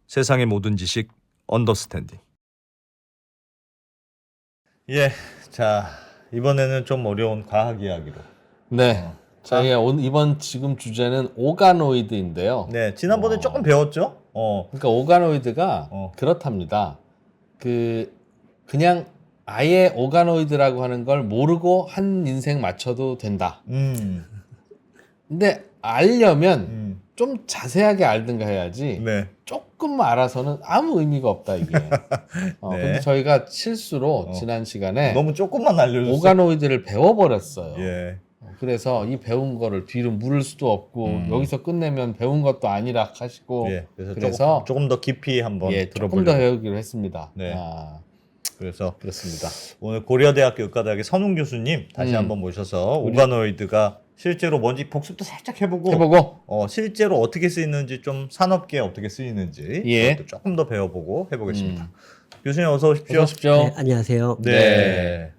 세상의 모든 지식 언더스탠딩. 예, 자 이번에는 좀 어려운 과학 이야기로. 네. 저희가 이번 지금 주제는 오가노이드인데요. 네, 지난번에 조금 배웠죠. 그러니까 오가노이드가 그렇답니다. 그냥 아예 오가노이드라고 하는 걸 모르고 한 인생 맞춰도 된다. 근데 알려면 좀 자세하게 알든가 해야지. 네. 조금 알아서는 아무 의미가 없다 이게. 네. 근데 저희가 실수로 지난 시간에 너무 조금만 알려줬어. 오가노이드를 배워버렸어요. 예. 그래서 이 배운 거를 뒤로 물을 수도 없고 여기서 끝내면 배운 것도 아니라 하시고 예. 그래서 조금 더 깊이 한번 조금 들어보려고. 더 배우기로 했습니다. 네. 그래서 그렇습니다. 오늘 고려대학교 의과대학의 선웅 교수님 다시 한번 모셔서 오가노이드가 실제로 뭔지 복습도 살짝 해보고 실제로 어떻게 쓰이는지 좀 산업계에 어떻게 쓰이는지 예. 그것도 조금 더 배워보고 해보겠습니다. 교수님 어서 오십시오. 어서 오십시오. 네, 안녕하세요. 네.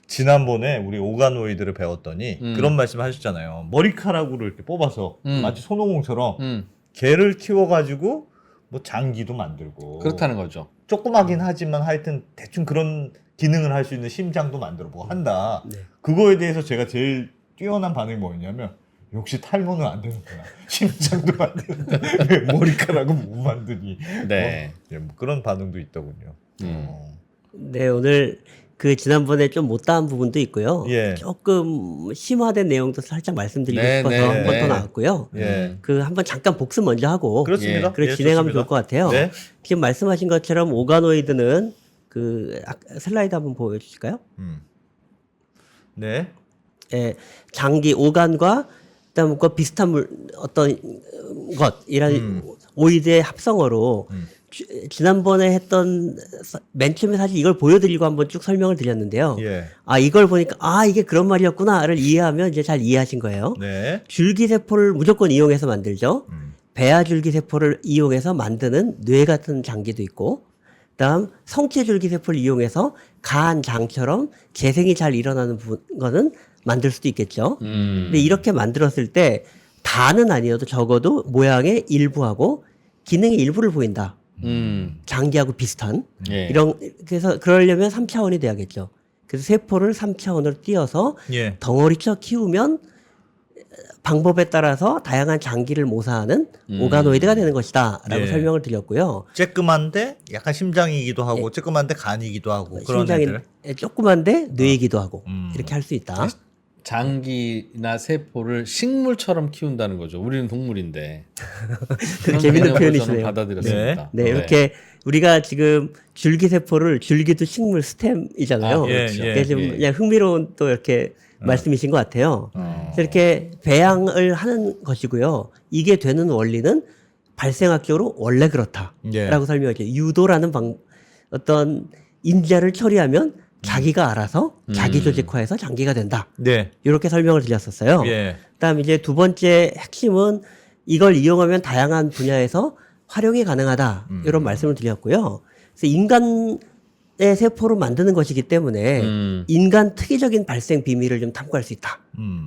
지난번에 우리 오가노이드를 배웠더니 그런 말씀 하셨잖아요. 머리카락으로 이렇게 뽑아서 마치 손오공처럼 개를 키워가지고 뭐 장기도 만들고 그렇다는 거죠. 조그마긴 하지만 하여튼 대충 그런 기능을 할 수 있는 심장도 만들어보고 한다. 네. 그거에 대해서 제가 제일 뛰어난 반응이 뭐였냐면 역시 탈모는 안 되는구나. 심장도 만드는데 왜 머리카락은 못 만드니. 네. 뭐 그런 반응도 있더군요. 네, 오늘 그 지난번에 좀 못다한 부분도 있고요. 예. 조금 심화된 내용도 살짝 말씀드리고 네, 싶어서 네, 한 번 네. 더 나왔고요. 예. 그 한번 잠깐 복습 먼저 하고 그렇습니다. 그래 예, 진행하면 좋습니다. 좋을 것 같아요. 네. 지금 말씀하신 것처럼 오가노이드는 그 슬라이드 한번 보여주실까요? 네. 예, 장기 오간과 그다음 그 비슷한 어떤 것이란 오이드의 합성어로 지난번에 했던 맨 처음에 사실 이걸 보여드리고 한번 쭉 설명을 드렸는데요. 예. 이걸 보니까 이게 그런 말이었구나를 이해하면 이제 잘 이해하신 거예요. 네. 줄기세포를 무조건 이용해서 만들죠. 배아줄기세포를 이용해서 만드는 뇌 같은 장기도 있고, 그다음 성체줄기세포를 이용해서 간, 장처럼 재생이 잘 일어나는 거는 만들 수도 있겠죠. 근데 이렇게 만들었을 때 다는 아니어도 적어도 모양의 일부하고 기능의 일부를 보인다. 장기하고 비슷한 예. 그래서 그러려면 3차원이 돼야겠죠. 그래서 세포를 3차원으로 띄어서 예. 덩어리쳐 키우면 방법에 따라서 다양한 장기를 모사하는 오가노이드가 되는 것이다 라고 예. 설명을 드렸고요. 쬐끔한데 약간 심장이기도 하고 쬐끔한데 간이기도 하고 그런 심장이 애들. 조그만데 뇌이기도 하고 이렇게 할 수 있다. 장기나 세포를 식물처럼 키운다는 거죠. 우리는 동물인데. 그 재밌는 저는 표현이시네요. 받아들였습니다. 네, 이렇게 우리가 지금 줄기세포를 줄기도 식물 스템이잖아요. 예, 그렇죠. 예. 그게 좀 예. 그냥 흥미로운 또 이렇게 말씀이신 것 같아요. 그래서 이렇게 배양을 하는 것이고요. 이게 되는 원리는 발생학적으로 원래 그렇다라고 예. 설명하죠. 유도라는 어떤 인자를 처리하면 자기가 알아서 자기 조직화해서 장기가 된다. 네. 이렇게 설명을 드렸었어요. 예. 그다음 이제 두 번째 핵심은 이걸 이용하면 다양한 분야에서 활용이 가능하다. 이런 말씀을 드렸고요. 그래서 인간의 세포로 만드는 것이기 때문에 인간 특이적인 발생 비밀을 좀 탐구할 수 있다.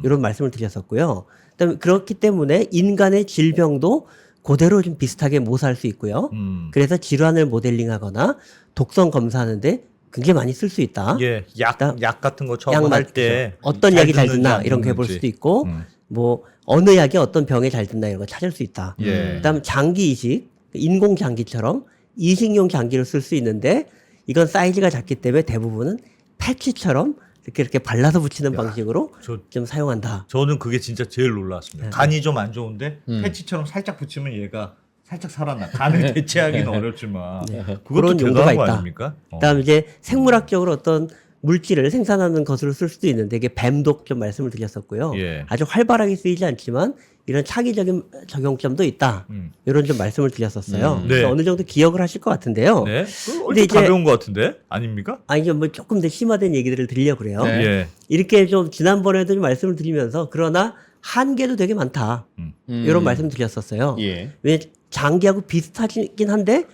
이런 말씀을 드렸었고요. 그다음에 그렇기 때문에 인간의 질병도 그대로 좀 비슷하게 모사할 수 있고요. 그래서 질환을 모델링하거나 독성 검사하는데 굉장히 많이 쓸 수 있다. 예. 약 같은 거 처음 약 할 때 어떤 약이 잘 듣는지 듣나 안 이런 거 해볼 듣는지. 수도 있고 뭐 어느 약이 어떤 병에 잘 듣나 이런 거 찾을 수 있다. 예. 그다음 장기 이식, 인공 장기처럼 이식용 장기를 쓸 수 있는데 이건 사이즈가 작기 때문에 대부분은 패치처럼 이렇게 발라서 붙이는 방식으로 좀 사용한다. 저는 그게 진짜 제일 놀랐습니다. 간이 좀 안 좋은데 패치처럼 살짝 붙이면 얘가 살짝 살아나. 간을 대체하기는 어렵지만 그것도 그런 대단한 용도가 거 있다. 아닙니까? 그다음 이제 생물학적으로 어떤 물질을 생산하는 것으로 쓸 수도 있는데 이게 뱀독 좀 말씀을 드렸었고요. 예. 아주 활발하게 쓰이지 않지만 이런 차기적인 적용점도 있다. 이런 좀 말씀을 드렸었어요. 네. 그래서 어느 정도 기억을 하실 것 같은데요. 네. 근데 근데 이제- 가벼운 것 같은데 아닙니까? 이게 뭐 조금 더 심화된 얘기들을 드리려고 그래요. 네. 예. 이렇게 좀 지난번에도 좀 말씀을 드리면서 그러나 한계도 되게 많다. 이런 말씀 드렸었어요. 예. 왜 장기하고 비슷하긴 한데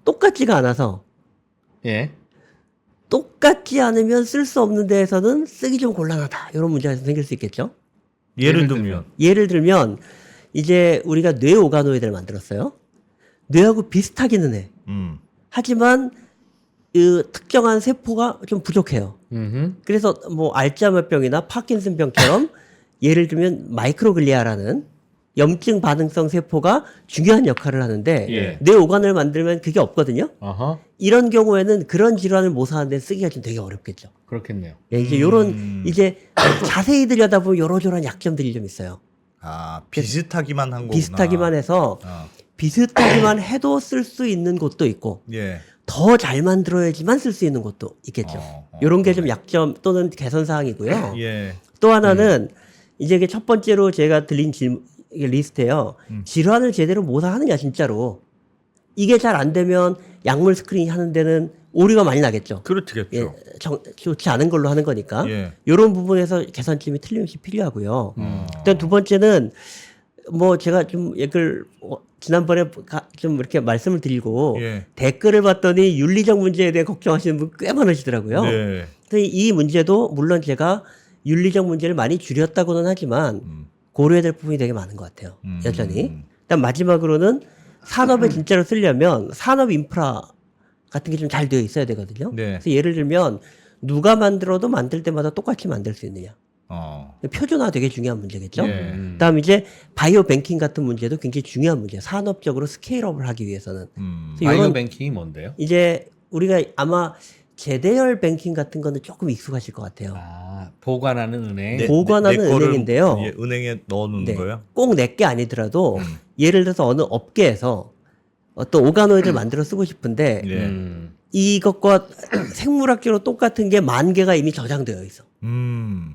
똑같지가 않아서 예. 똑같지 않으면 쓸 수 없는 데에서는 쓰기 좀 곤란하다. 이런 문제가 생길 수 있겠죠. 예를 들면 예를 들면 이제 우리가 뇌 오가노이드를 만들었어요. 뇌하고 비슷하기는 해. 음. 하지만 그 특정한 세포가 좀 부족해요. 그래서 뭐 알츠하이머병이나 파킨슨병처럼 예를 들면 마이크로글리아라는 염증 반응성 세포가 중요한 역할을 하는데 예. 뇌 오간을 만들면 그게 없거든요. 어허. 이런 경우에는 그런 질환을 모사하는데 쓰기가 좀 되게 어렵겠죠. 그렇겠네요. 예, 이제 요런 이제 자세히 들여다보면 요러저런 약점들이 좀 있어요. 아, 비슷하기만 한 거구나. 비슷하기만 해서 어. 비슷하기만 해도 쓸 수 있는 곳도 있고 예. 더 잘 만들어야지만 쓸 수 있는 곳도 있겠죠. 요런 게 좀 약점 또는 개선 사항이고요. 예. 또 하나는 이제 이게 첫 번째로 제가 들린 이게 리스트예요. 질환을 제대로 모사하느냐 진짜로. 이게 잘 안 되면 약물 스크린이 하는 데는 오류가 많이 나겠죠. 그렇겠죠. 예, 좋지 않은 걸로 하는 거니까. 예. 이런 부분에서 개선점이 틀림없이 필요하고요. 일단 두 번째는 뭐 제가 좀 이걸 지난번에 좀 이렇게 말씀을 드리고 예. 댓글을 봤더니 윤리적 문제에 대해 걱정하시는 분 꽤 많으시더라고요. 네. 그래서 이 문제도 물론 제가 윤리적 문제를 많이 줄였다고는 하지만 고려해야 될 부분이 되게 많은 것 같아요. 여전히. 일단 마지막으로는 산업에 진짜로 쓰려면 산업 인프라 같은 게 좀 잘 되어 있어야 되거든요. 네. 그래서 예를 들면 누가 만들어도 만들 때마다 똑같이 만들 수 있느냐. 표준화 되게 중요한 문제겠죠. 예. 그다음 이제 바이오 뱅킹 같은 문제도 굉장히 중요한 문제예요. 산업적으로 스케일업을 하기 위해서는. 그래서 바이오 이런 뱅킹이 뭔데요? 이제 우리가 아마 제대열 뱅킹 같은 거는 조금 익숙하실 것 같아요. 아, 보관하는 은행. 네. 보관하는 내 거를, 은행인데요. 예, 은행에 넣어놓는 네. 거예요? 꼭 내 게 아니더라도 예를 들어서 어느 업계에서 어떤 오가노이드를 만들어 쓰고 싶은데 예. 이것과 생물학적으로 똑같은 게 10,000개가 이미 저장되어 있어.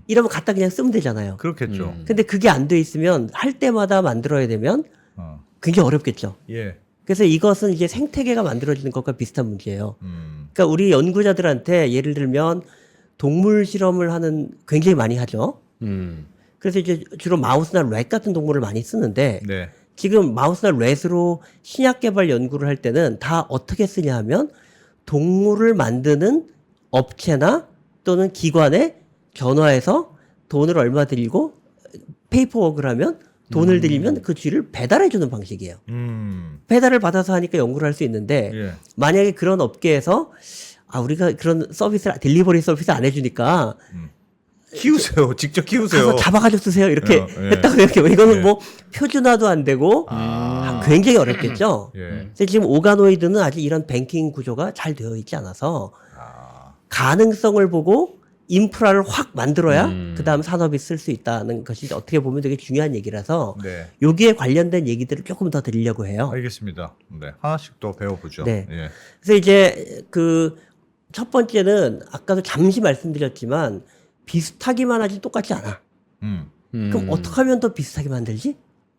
이러면 갖다 그냥 쓰면 되잖아요. 그렇겠죠. 근데 그게 안 돼 있으면 할 때마다 만들어야 되면 어. 굉장히 어렵겠죠. 예. 그래서 이것은 이제 생태계가 만들어지는 것과 비슷한 문제예요. 그러니까 우리 연구자들한테 예를 들면 동물 실험을 하는 굉장히 많이 하죠. 그래서 이제 주로 마우스나 랫 같은 동물을 많이 쓰는데 네. 지금 마우스나 랫으로 신약 개발 연구를 할 때는 다 어떻게 쓰냐 하면 동물을 만드는 업체나 또는 기관에 전화해서 돈을 얼마 들이고 페이퍼워크를 하면 돈을 들이면 그 쥐를 배달해 주는 방식이에요. 배달을 받아서 하니까 연구를 할 수 있는데 예. 만약에 그런 업계에서 우리가 그런 서비스를 딜리버리 서비스 안 해주니까 키우세요. 직접 키우세요. 가서 잡아가지고 쓰세요 이렇게 예. 했다고 생각해요. 이거는 예. 뭐 표준화도 안 되고 굉장히 어렵겠죠. 예. 근데 지금 오가노이드는 아직 이런 뱅킹 구조가 잘 되어 있지 않아서 가능성을 보고 인프라를 확 만들어야 그 다음 산업이 쓸 수 있다는 것이 어떻게 보면 되게 중요한 얘기라서 네. 여기에 관련된 얘기들을 조금 더 드리려고 해요. 알겠습니다. 네. 하나씩 더 배워보죠. 네. 예. 그래서 이제 그 첫 번째는 아까도 잠시 말씀드렸지만 비슷하기만 하지 똑같지 않아. 그럼 어떻게 하면 더 비슷하게 만들지?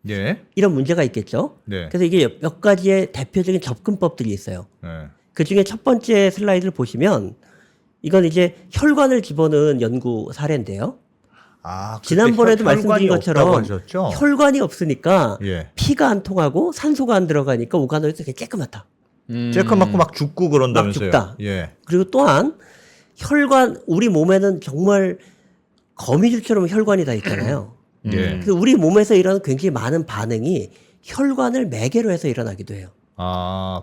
예. 이런 문제가 있겠죠. 네. 그래서 이게 몇 가지의 대표적인 접근법들이 있어요. 네. 그 중에 첫 번째 슬라이드를 보시면 이건 이제 혈관을 집어넣은 연구 사례인데요. 그때 지난번에도 말씀드린 혈관이 것처럼 없다고 하셨죠? 혈관이 없으니까 예. 피가 안 통하고 산소가 안 들어가니까 오가노이드 되게 쬐끄맣다. 쬐끔 맞고 막 죽고 그런다면서요. 막 죽다. 예. 그리고 또한 혈관 우리 몸에는 정말 거미줄처럼 혈관이 다 있잖아요. 예. 그래서 우리 몸에서 일어나는 굉장히 많은 반응이 혈관을 매개로 해서 일어나기도 해요.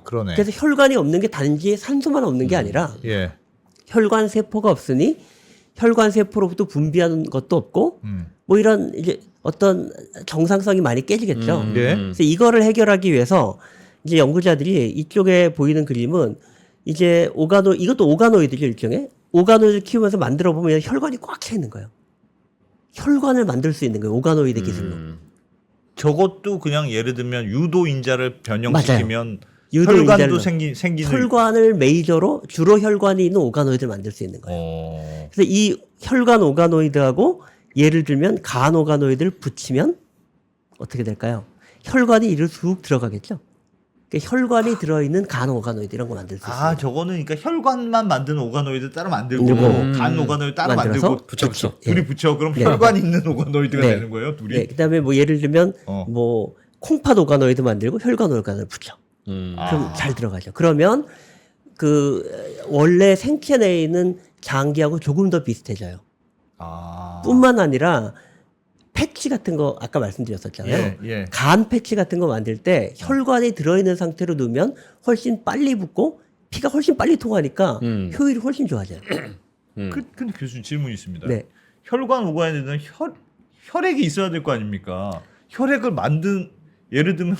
그러네. 그래서 혈관이 없는 게 단지 산소만 없는 게 아니라 예. 혈관 세포가 없으니 혈관 세포로부터 분비하는 것도 없고 뭐 이런 이제 어떤 정상성이 많이 깨지겠죠. 네. 그래서 이거를 해결하기 위해서 이제 연구자들이 이쪽에 보이는 그림은 이제 이것도 오가노이드죠 일종의 오가노이드를 키우면서 만들어 보면 혈관이 꽉 차 있는 거예요. 혈관을 만들 수 있는 거예요 오가노이드 기술로. 저것도 그냥 예를 들면 유도 인자를 변형시키면 유도 혈관도 인자를 생기는. 혈관을 메이저로 주로 혈관이 있는 오가노이드를 만들 수 있는 거예요. 그래서 이 혈관 오가노이드하고 예를 들면 간 오가노이드를 붙이면 어떻게 될까요? 혈관이 이를 쑥 들어가겠죠. 그러니까 혈관이 들어있는 간 오가노이드 이런 거 만들 수 있어요. 저거는 그러니까 혈관만 만드는 오가노이드 따로 만들고 간 오가노이드 따로 만들어서 만들고 붙여. 둘이 붙여. 그럼 네. 혈관 있는 오가노이드가 네. 되는 거예요, 둘이? 네, 그다음에 뭐 예를 들면 뭐 콩팥 오가노이드 만들고 혈관 오가노이드 붙여. 그럼 잘 들어가죠. 그러면 그 원래 생체 내에 있는 장기하고 조금 더 비슷해져요. 뿐만 아니라 패치 같은 거 아까 말씀드렸었잖아요. 예, 예. 간 패치 같은 거 만들 때 혈관이 들어있는 상태로 넣으면 훨씬 빨리 붓고 피가 훨씬 빨리 통하니까 효율이 훨씬 좋아져요. 근데 교수님 질문이 있습니다. 네. 혈관 오가노이드는 혈액이 있어야 될 거 아닙니까? 혈액을 만든 예를 들면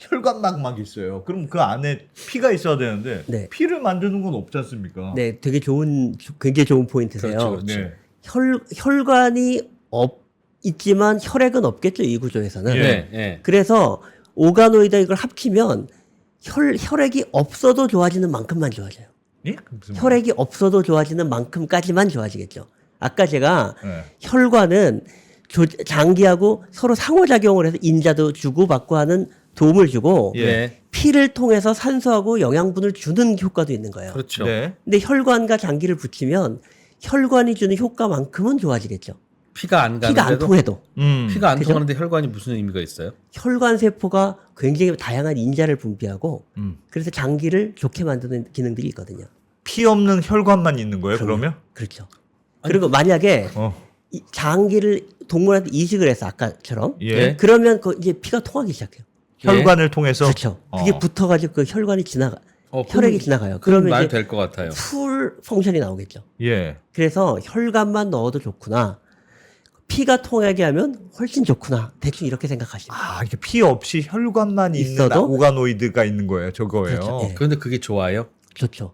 혈관막 막 있어요. 그럼 그 안에 피가 있어야 되는데 네. 피를 만드는 건 없지 않습니까? 네, 굉장히 좋은 포인트세요. 그렇죠. 네. 혈관이 있지만 혈액은 없겠죠, 이 구조에서는. 예. 네, 네. 그래서 오가노이드 이걸 합치면 혈액이 없어도 좋아지는 만큼만 좋아져요. 예? 무슨 혈액이 없어도 좋아지는 만큼까지만 좋아지겠죠. 아까 제가 네. 혈관은 장기하고 서로 상호작용을 해서 인자도 주고받고 하는 도움을 주고 예. 네. 피를 통해서 산소하고 영양분을 주는 효과도 있는 거예요. 그렇죠. 네. 근데 혈관과 장기를 붙이면 혈관이 주는 효과만큼은 좋아지겠죠. 피가 안 피가 안 가는데도 통해도. 피가 안 그죠? 통하는데 혈관이 무슨 의미가 있어요? 혈관 세포가 굉장히 다양한 인자를 분비하고 음. 그래서 장기를 좋게 만드는 기능들이 있거든요. 피 없는 혈관만 있는 거예요, 그러면? 그렇죠. 그리고 만약에 어. 이 장기를 동물한테 이식을 해서 아까처럼 예. 네. 그러면 이제 피가 통하기 시작해요. 혈관을 통해서 그렇죠. 그게 붙어가지고 그 혈관이 혈액이 지나가요. 그러면 말 이제 될 것 같아요. 풀 펑션이 나오겠죠. 예. 그래서 혈관만 넣어도 좋구나. 피가 통하게 하면 훨씬 좋구나. 대충 이렇게 생각하시면 돼요. 아, 이게 피 없이 혈관만 있는 있어도? 오가노이드가 있는 거예요, 저거예요. 그렇죠. 예. 그런데 그게 좋아요? 좋죠.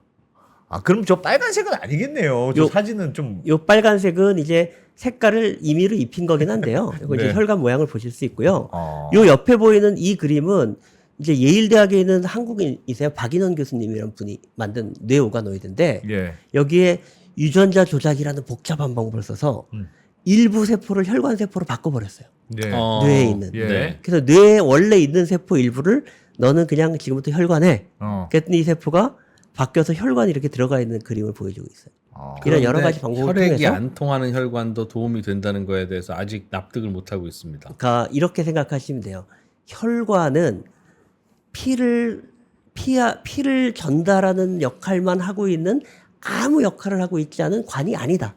아, 그럼 저 빨간색은 아니겠네요. 저 요- 사진은 좀 요 빨간색은 이제 색깔을 임의로 입힌 거긴 한데요. 이거 이제 네. 혈관 모양을 보실 수 있고요. 어. 요 옆에 보이는 이 그림은 이제 예일대학에 있는 한국인이세요. 박인원 교수님이라는 분이 만든 뇌 오가노이드인데 예. 여기에 유전자 조작이라는 복잡한 방법을 써서 일부 세포를 혈관 세포로 바꿔버렸어요. 네. 뇌에 있는. 예. 네. 그래서 뇌에 원래 있는 세포 일부를 너는 그냥 지금부터 혈관에 그랬더니 이 세포가 바뀌어서 혈관이 이렇게 들어가 있는 그림을 보여주고 있어요. 이런 여러 가지 방법을 혈액이 통해서 안 통하는 혈관도 도움이 된다는 거에 대해서 아직 납득을 못 하고 있습니다. 그러니까 이렇게 생각하시면 돼요. 혈관은 피를 전달하는 역할만 하고 있는 아무 역할을 하고 있지 않은 관이 아니다.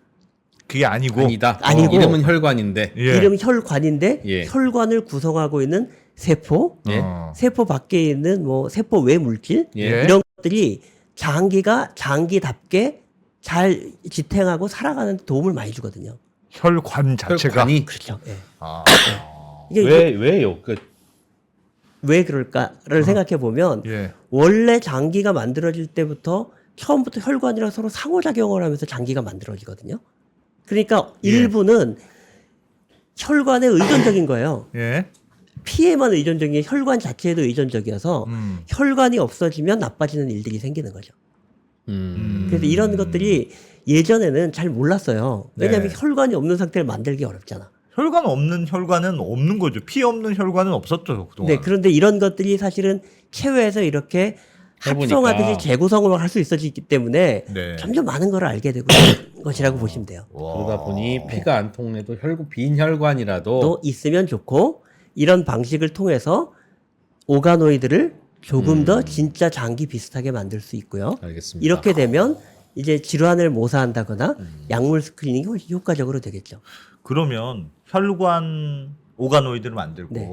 그게 아니고 아니다. 아니고. 이름은 혈관인데. 예. 이름 혈관인데 예. 혈관을 구성하고 있는 세포, 예. 세포 밖에 있는 뭐 세포 외 물질 예. 이런 것들이 장기가 장기답게 잘 지탱하고 살아가는 데 도움을 많이 주거든요. 혈관 자체가 혈관이 그렇죠. 예. 아. 이게 왜요? 왜 그럴까를 생각해 보면 예. 원래 장기가 만들어질 때부터 처음부터 혈관이랑 서로 상호작용을 하면서 장기가 만들어지거든요. 그러니까 예. 일부는 혈관에 의존적인 거예요. 예. 피에만 의존적인 게 혈관 자체에도 의존적이어서 혈관이 없어지면 나빠지는 일들이 생기는 거죠. 그래서 이런 것들이 예전에는 잘 몰랐어요. 왜냐하면 네. 혈관이 없는 상태를 만들기 어렵잖아. 혈관 없는 혈관은 없는 거죠. 피 없는 혈관은 없었죠, 그동안. 네, 그런데 이런 것들이 사실은 체외에서 이렇게 해보니까. 합성하듯이 재구성을 할 수 있어지기 때문에 네. 점점 많은 걸 알게 되고 있는 것이라고 보시면 돼요. 그러다 보니 피가 안 통해도 빈 혈관이라도 또 있으면 좋고 이런 방식을 통해서 오가노이드를 조금 더 진짜 장기 비슷하게 만들 수 있고요. 알겠습니다. 이렇게 되면 이제 질환을 모사한다거나 약물 스크리닝이 훨씬 효과적으로 되겠죠. 그러면 혈관 오가노이드를 만들고 네.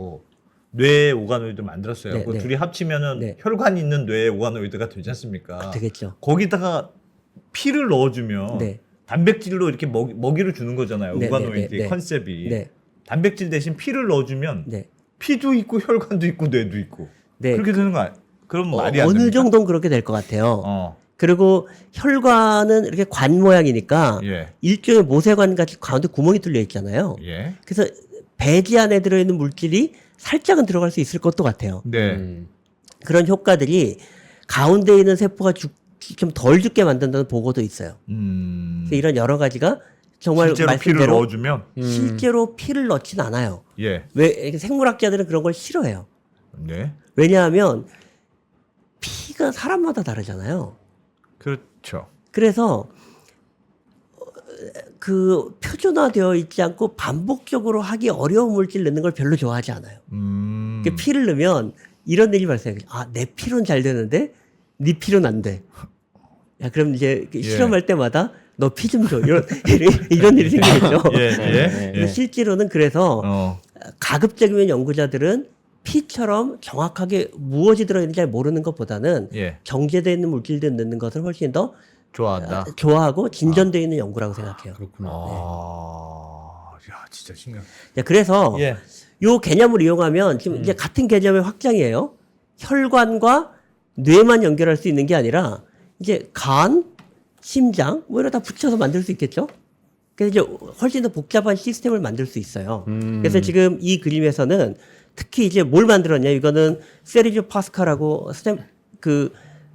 뇌 오가노이드를 만들었어요. 네, 그 네. 둘이 합치면은 네. 혈관 있는 뇌 오가노이드가 되지 않습니까? 되겠죠. 거기다가 피를 넣어주면 네. 단백질로 이렇게 먹이를 주는 거잖아요. 네, 오가노이드의 네, 네. 컨셉이. 네. 단백질 대신 피를 넣어주면 네. 피도 있고 혈관도 있고 뇌도 있고 네. 그렇게 되는 거 그럼 말이 안 어느 됩니까? 정도는 그렇게 될 것 같아요. 어. 그리고 혈관은 이렇게 관 모양이니까 예. 일종의 모세관 같이 가운데 구멍이 뚫려 있잖아요. 예. 그래서 배지 안에 들어있는 물질이 살짝은 들어갈 수 있을 것도 같아요. 네. 그런 효과들이 가운데 있는 세포가 좀 덜 죽게 만든다는 보고도 있어요. 그래서 이런 여러 가지가 정말 실제로 피를 말씀대로 넣어주면 실제로 피를 넣진 않아요. 예. 왜 생물학자들은 그런 걸 싫어해요. 네. 왜냐하면 피가 사람마다 다르잖아요. 그렇죠. 그래서 그 표준화되어 있지 않고 반복적으로 하기 어려운 물질 넣는 걸 별로 좋아하지 않아요. 그 피를 넣으면 이런 일이 발생해요. 아, 내 피로는 잘 되는데 네 피로는 안 돼. 야, 그럼 이제 실험할 때마다 너 피 좀 줘. 이런 일이 생기겠죠. 예. 근데 실제로는 그래서 어. 가급적이면 연구자들은 피처럼 정확하게 무엇이 들어있는지 잘 모르는 것보다는 예. 정제되어 있는 물질들 넣는 것을 훨씬 더 좋아한다. 좋아하고 진전되어 있는 연구라고 생각해요. 그렇구나. 야, 진짜 신기해. 자, 그래서 예. 요 개념을 이용하면 지금 이제 같은 개념의 확장이에요. 혈관과 뇌만 연결할 수 있는 게 아니라 이제 간, 심장 뭐 이런 다 붙여서 만들 수 있겠죠. 그래서 이제 훨씬 더 복잡한 시스템을 만들 수 있어요. 그래서 지금 이 그림에서는 특히 이제 뭘 만들었냐, 이거는 세르지오 파스칼하고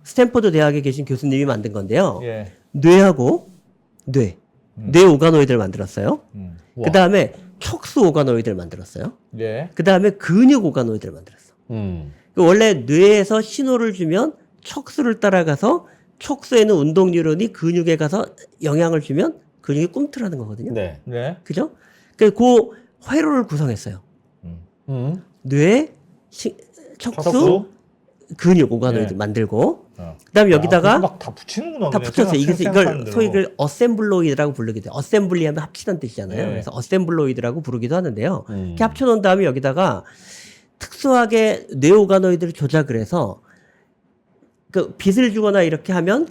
스탠퍼드 대학에 계신 교수님이 만든 건데요. 예. 뇌하고 뇌 오가노이드를 만들었어요. 그 다음에 척수 오가노이드를 만들었어요. 예. 그 다음에 근육 오가노이드를 만들었어. 원래 뇌에서 신호를 주면 척수를 따라가서 척수에 있는 운동 뉴런이 근육에 가서 영향을 주면 근육이 꿈틀하는 거거든요. 네. 네. 그죠? 그 회로를 구성했어요. 뇌, 척수, 근육 오가노이드 네. 만들고, 어. 그다음에 여기다가 막다 붙이는구나. 다 그냥 붙였어요. 이걸 생각하는 대로. 소위 이걸 어셈블로이드라고 부르기도 해요. 어셈블리 하면 합치다는 뜻이잖아요. 네. 그래서 어셈블로이드라고 부르기도 하는데요. 이렇게 합쳐놓은 다음에 여기다가 특수하게 뇌 오가노이드를 조작을 해서 그 빛을 주거나 이렇게 하면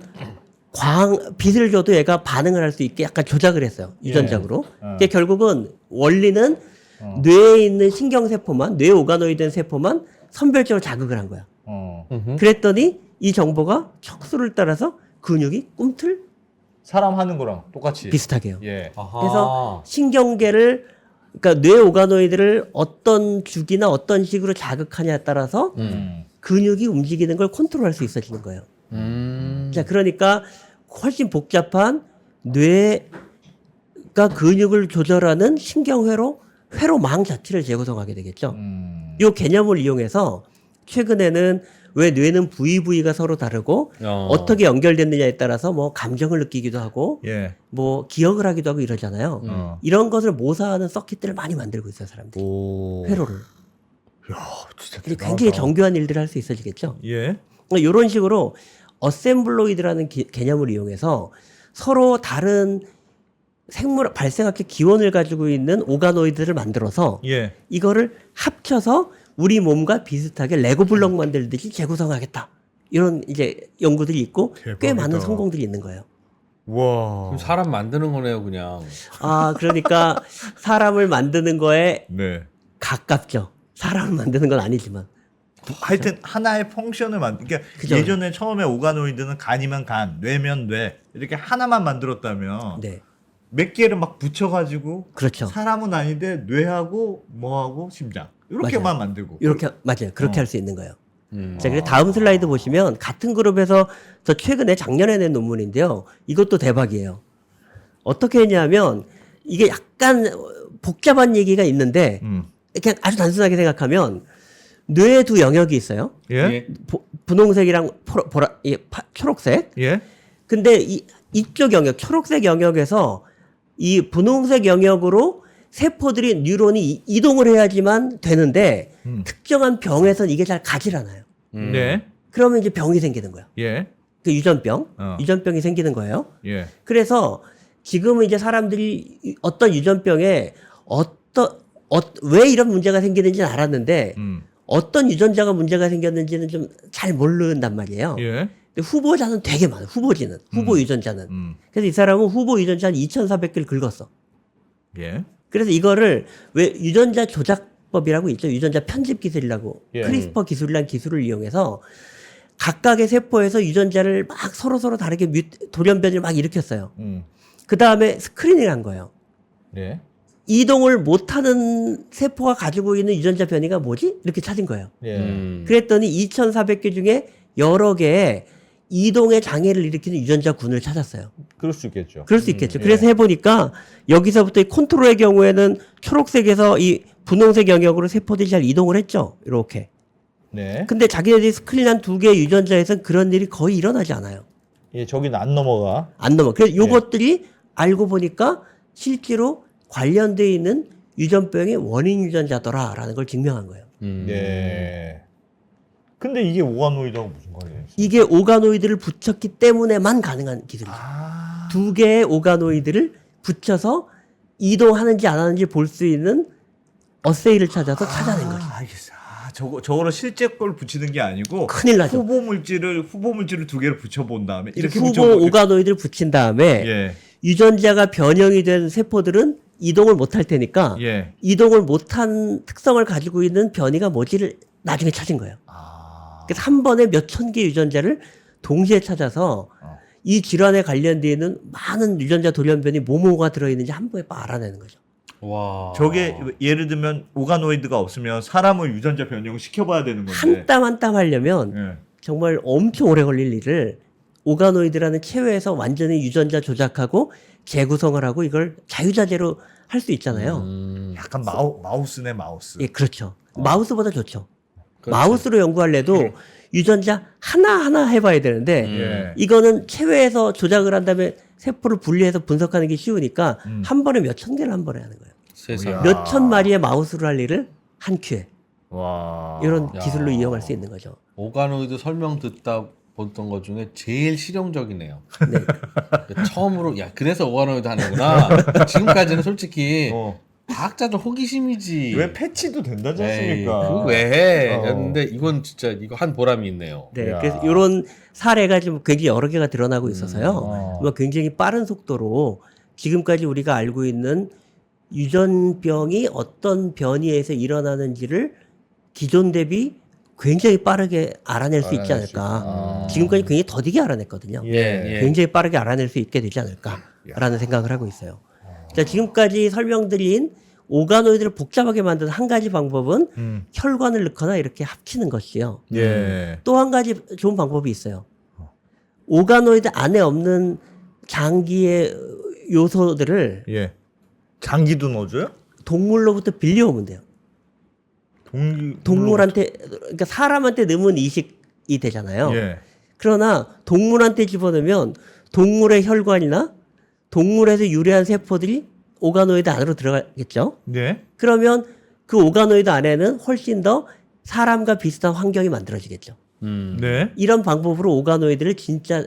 빛을 줘도 얘가 반응을 할 수 있게 약간 조작을 했어요. 유전적으로. 그게 결국은 원리는 뇌에 있는 신경세포만, 뇌 오가노이드 세포만 선별적으로 자극을 한 거야. 그랬더니 이 정보가 척수를 따라서 근육이 꿈틀 사람 하는 거랑 똑같이. 비슷하게 해요. 예. 그래서 신경계를, 그러니까 뇌 오가노이드를 어떤 주기나 어떤 식으로 자극하냐에 따라서 근육이 움직이는 걸 컨트롤할 수 있어지는 거예요. 자, 그러니까 훨씬 복잡한 뇌가 근육을 조절하는 회로망 자체를 재구성하게 되겠죠. 이 개념을 이용해서 최근에는 왜 뇌는 부위가 서로 다르고 어떻게 연결됐느냐에 따라서 뭐 감정을 느끼기도 하고 예. 뭐 기억을 하기도 하고 이러잖아요. 이런 것을 모사하는 서킷들을 많이 만들고 있어요, 사람들이. 오. 회로를. 야, 진짜 근데 대단하다. 굉장히 정교한 일들을 할 수 있어지겠죠. 예. 이런 식으로 어셈블로이드라는 개념을 이용해서 서로 다른 발생학적 기원을 가지고 있는 오가노이드를 만들어서 예. 이거를 합쳐서 우리 몸과 비슷하게 레고 블록 만들듯이 재구성하겠다. 이런 이제 연구들이 있고 꽤 대박이다. 많은 성공들이 있는 거예요. 와. 그럼 사람 만드는 거네요, 그냥. 아, 그러니까 사람을 만드는 거에 네. 가깝죠. 사람을 만드는 건 아니지만. 하여튼 하나의 펑션을 그러니까 그죠. 예전에 처음에 오가노이드는 간이면 간, 뇌면 뇌 이렇게 하나만 만들었다면 네. 몇 개를 막 붙여가지고 그렇죠. 사람은 아닌데 뇌하고 뭐하고 심장 이렇게만 만들고 이렇게 맞아요. 그렇게 할 수 있는 거예요. 자, 그래서 다음 슬라이드 보시면 같은 그룹에서 저 최근에 작년에 낸 논문인데요. 이것도 대박이에요. 어떻게 했냐면 이게 약간 복잡한 얘기가 있는데 그냥 아주 단순하게 생각하면 뇌에 두 영역이 있어요. 예? 분홍색이랑 초록색. 예? 근데 이쪽 영역, 초록색 영역에서 이 분홍색 영역으로 세포들이 뉴런이 이동을 해야지만 되는데 특정한 병에선 이게 잘 가질 않아요. 네. 그러면 이제 병이 생기는 거야. 예? 그 유전병, 어. 유전병이 생기는 거예요. 예. 그래서 지금은 이제 사람들이 어떤 유전병에 왜 이런 문제가 생기는지는 알았는데 어떤 유전자가 문제가 생겼는지는 좀 잘 모른단 말이에요. 예? 근데 후보자는 되게 많아요. 후보 유전자는. 그래서 이 사람은 후보 유전자 한 2,400개를 긁었어. 예? 그래서 이거를 왜 유전자 조작법이라고 있죠. 유전자 편집 기술이라고. 예. 크리스퍼 기술이라는 기술을 이용해서 각각의 세포에서 유전자를 막 서로 다르게 돌연변이를 막 일으켰어요. 그 다음에 스크리닝 한 거예요. 예? 이동을 못하는 세포가 가지고 있는 유전자 변이가 뭐지? 이렇게 찾은 거예요. 예. 그랬더니 2,400개 중에 여러 개의 이동의 장애를 일으키는 유전자 군을 찾았어요. 그럴 수 있겠죠. 그럴 수 있겠죠. 그래서 해보니까 여기서부터 이 컨트롤의 경우에는 초록색에서 이 분홍색 영역으로 세포들이 잘 이동을 했죠. 이렇게. 네. 근데 자기네들이 스크린한 두 개의 유전자에서는 그런 일이 거의 일어나지 않아요. 예, 저기는 안 넘어가. 안 넘어. 그래서 요것들이 알고 보니까 실제로 관련되어 있는 유전병의 원인 유전자더라라는 걸 증명한 거예요. 예. 근데 이게 오가노이드하고 무슨 관련이 있어요? 이게 오가노이드를 붙였기 때문에만 가능한 기술이죠. 아. 두 개의 오가노이드를 붙여서 이동하는지 안 하는지 볼 수 있는 어세이를 찾아서 찾아낸 거죠. 알겠어. 저거를 실제 걸 붙이는 게 아니고 큰일 나죠. 후보 물질을 두 개를 붙여본 다음에 이렇게 후보 붙여보. 오가노이드를 붙인 다음에 예. 유전자가 변형이 된 세포들은 이동을 못할 테니까 예. 이동을 못한 특성을 가지고 있는 변이가 뭐지를 나중에 찾은 거예요. 그래서 한 번에 몇천 개 유전자를 동시에 찾아서 이 질환에 관련되어 있는 많은 유전자 돌연변이 뭐뭐가 들어있는지 한 번에 알아내는 거죠. 와. 저게 예를 들면 오가노이드가 없으면 사람을 유전자 변형을 시켜봐야 되는 건데. 한 땀 한 땀 하려면 예. 정말 엄청 오래 걸릴 일을 오가노이드라는 체외에서 완전히 유전자 조작하고 재구성을 하고 이걸 자유자재로 할 수 있잖아요. 약간 마우스네 마우스. 예, 그렇죠. 마우스보다 좋죠. 그렇죠. 마우스로 연구하려도 유전자 하나하나 해봐야 되는데 예. 이거는 체외에서 조작을 한 다음에 세포를 분리해서 분석하는 게 쉬우니까 한 번에 몇천 개를 한 번에 하는 거예요. 세상. 몇천 마리의 마우스로 할 일을 한 큐에 와. 이런 야. 기술로 이용할 수 있는 거죠. 오가노이드 설명 듣다 봤던 것 중에 제일 실용적이네요. 네. 처음으로 야 그래서 오가노이드 하는구나. 지금까지는 솔직히 어. 과학자들 호기심이지. 왜 패치도 된다지 에이, 않습니까? 그거 왜 해? 어. 였는데 이건 진짜 이거 한 보람이 있네요. 네, 야. 그래서 이런 사례가 지금 굉장히 여러 개가 드러나고 있어서요. 뭐 굉장히 빠른 속도로 지금까지 우리가 알고 있는 유전병이 어떤 변이에서 일어나는지를 기존 대비 굉장히 빠르게 알아낼 수 있지 않을까. 지금까지 굉장히 더디게 알아냈거든요. 예. 굉장히 빠르게 알아낼 수 있게 되지 않을까라는 생각을 하고 있어요. 자, 지금까지 설명드린 오가노이드를 복잡하게 만드는 한 가지 방법은 혈관을 넣거나 이렇게 합치는 것이요. 예. 또 한 가지 좋은 방법이 있어요. 오가노이드 안에 없는 장기의 요소들을 예. 장기도 넣어줘요? 동물로부터 빌려오면 돼요. 동물한테, 그러니까 사람한테 넣으면 이식이 되잖아요. 예. 그러나 동물한테 집어넣으면 동물의 혈관이나 동물에서 유래한 세포들이 오가노이드 안으로 들어가겠죠. 네. 그러면 그 오가노이드 안에는 훨씬 더 사람과 비슷한 환경이 만들어지겠죠. 네. 이런 방법으로 오가노이드를 진짜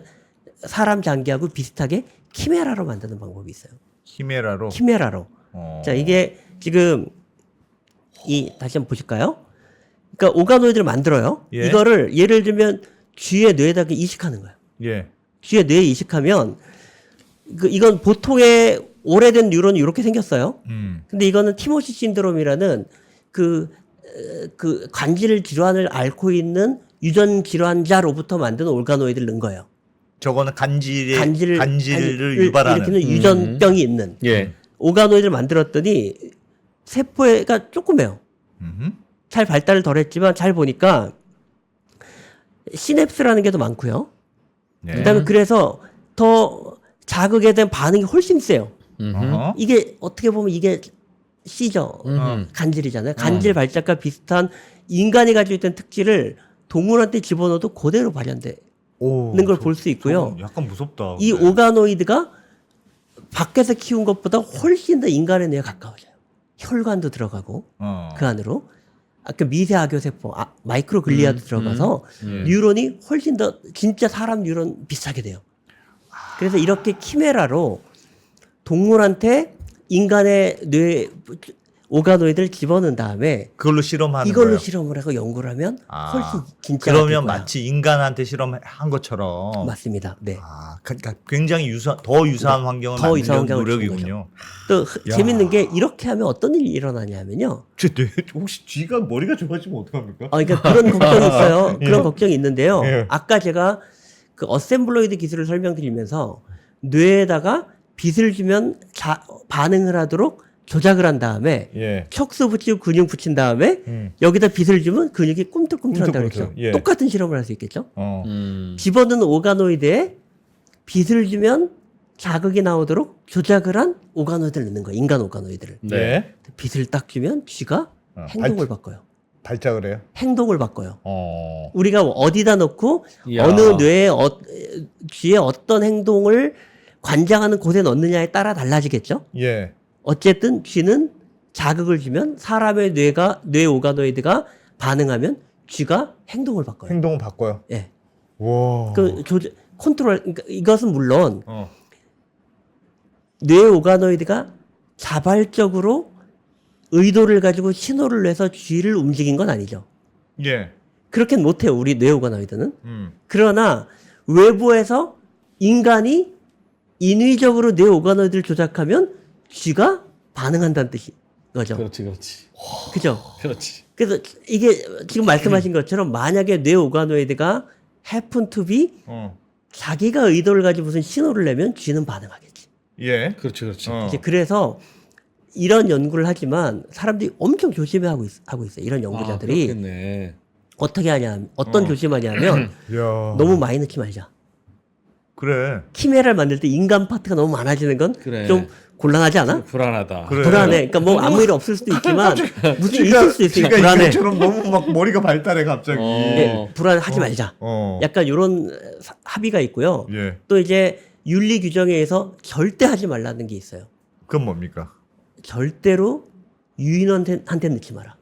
사람 장기하고 비슷하게 키메라로 만드는 방법이 있어요. 히메라로. 키메라로. 자, 이게 지금 다시 한번 보실까요? 그러니까 오가노이드를 만들어요. 예. 이거를 예를 들면 쥐의 뇌에다가 이식하는 거예요. 예. 쥐의 뇌에 이식하면 이건 보통의 오래된 뉴런이 이렇게 생겼어요. 근데 이거는 티모시 신드롬이라는 그 관절 질환을 앓고 있는 유전 질환자로부터 만든 오가노이드를 넣은 거예요. 저거는 간질을 간질을 유발하는. 일으키는 유전병이 있는 예. 오가노이드를 만들었더니 세포가 조그매요. 잘 발달을 덜 했지만 잘 보니까 시냅스라는 게 더 많고요. 네. 그다음에 그래서 더 자극에 대한 반응이 훨씬 세요. 어허. 이게 어떻게 보면 이게 C죠. 간질이잖아요. 간질 발작과 비슷한 인간이 가지고 있던 특질을 동물한테 집어넣어도 그대로 발현되는 걸 볼 수 있고요. 약간 무섭다. 이 근데. 오가노이드가 밖에서 키운 것보다 훨씬 더 인간의 뇌에 가까워져요. 혈관도 들어가고 그 안으로 아까 미세악교 세포, 마이크로글리아도 들어가서 뉴런이 훨씬 더 진짜 사람 뉴런 비슷하게 돼요. 그래서 이렇게 키메라로 동물한테 인간의 뇌 오가노이드를 집어넣은 다음에 그걸로 실험하는 이걸로 거예요. 실험을 하고 연구를 하면 훨씬 아, 진짜 그러면 마치 인간한테 실험한 것처럼. 맞습니다. 네. 그러니까 굉장히 더 유사한 환경을 더 유사한 만드는 환경을 노력이군요. 또 야. 재밌는 게 이렇게 하면 어떤 일이 일어나냐면요. 혹시 쥐가 머리가 좋아지면 어떡합니까? 그러니까 그런 걱정이 있어요. 예. 그런 걱정이 있는데요. 예. 아까 제가 그 어셈블로이드 기술을 설명드리면서 뇌에다가 빛을 주면 반응을 하도록 조작을 한 다음에 예. 척수 붙이고 근육 붙인 다음에 여기다 빛을 주면 근육이 꿈틀꿈틀한다고 그랬죠. 꿈틀꿈틀, 예. 똑같은 실험을 할 수 있겠죠. 어. 집어넣은 오가노이드에 빛을 주면 자극이 나오도록 조작을 한 오가노이드를 넣는 거예요. 인간 오가노이드를. 네. 빛을 딱 주면 쥐가 행동을 바꿔요. 발작을 해요. 행동을 바꿔요. 어. 우리가 어디다 놓고 이야. 어느 뇌에 쥐의 어떤 행동을 관장하는 곳에 넣느냐에 따라 달라지겠죠. 예. 어쨌든 쥐는 자극을 주면 사람의 뇌 오가노이드가 반응하면 쥐가 행동을 바꿔요. 행동을 바꿔요. 예. 와. 컨트롤, 그러니까 이것은 물론, 어. 뇌 오가노이드가 자발적으로 의도를 가지고 신호를 내서 쥐를 움직인 건 아니죠. 예. 그렇게는 못해요, 우리 뇌 오가노이드는. 그러나 외부에서 인간이 인위적으로 뇌 오가노이드를 조작하면 쥐가 반응한다는 뜻인 거죠. 그렇지, 그렇지, 그죠? 그렇지. 그래서 이게 지금 말씀하신 것처럼 만약에 뇌 오가노이드가 happen to be 자기가 의도를 가지고 무슨 신호를 내면 쥐는 반응하겠지. 예. 그렇지, 그렇지. 이제 그래서 이런 연구를 하지만 사람들이 엄청 조심하고 있어요. 이런 아, 연구자들이 그렇겠네. 어떻게 하냐, 어떤 조심하냐면 야. 너무 많이 넣지 말자. 그래. 키메라를 만들 때 인간 파트가 너무 많아지는 건 그래. 좀 곤란하지 않아? 불안하다. 그래. 불안해. 그러니까 뭐 아무 일 없을 수도 있지만 무슨 일 있을 수도 있으니까 그러니까 불안해. 이것처럼 너무 막 머리가 발달해 갑자기. 예, 불안하지 말자. 약간 이런 합의가 있고요. 예. 또 이제 윤리 규정에 의해서 절대 하지 말라는 게 있어요. 그건 뭡니까? 절대로 유인원한테 넣지 마라.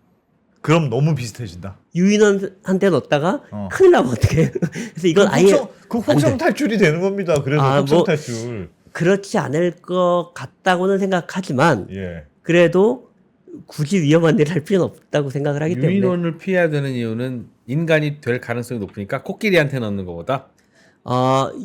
그럼 너무 비슷해진다. 유인원한테 넣었다가 큰일 나면 어떡해. 그래서 이건 아예 그 안 혹성 돼. 탈출이 되는 겁니다. 그래서 아, 혹성 뭐- 탈출. 그렇지 않을 것 같다고는 생각하지만 예. 그래도 굳이 위험한 일을 할 필요는 없다고 생각을 하기 때문에 유인원을 피해야 되는 이유는 인간이 될 가능성이 높으니까 코끼리한테 넣는 것보다.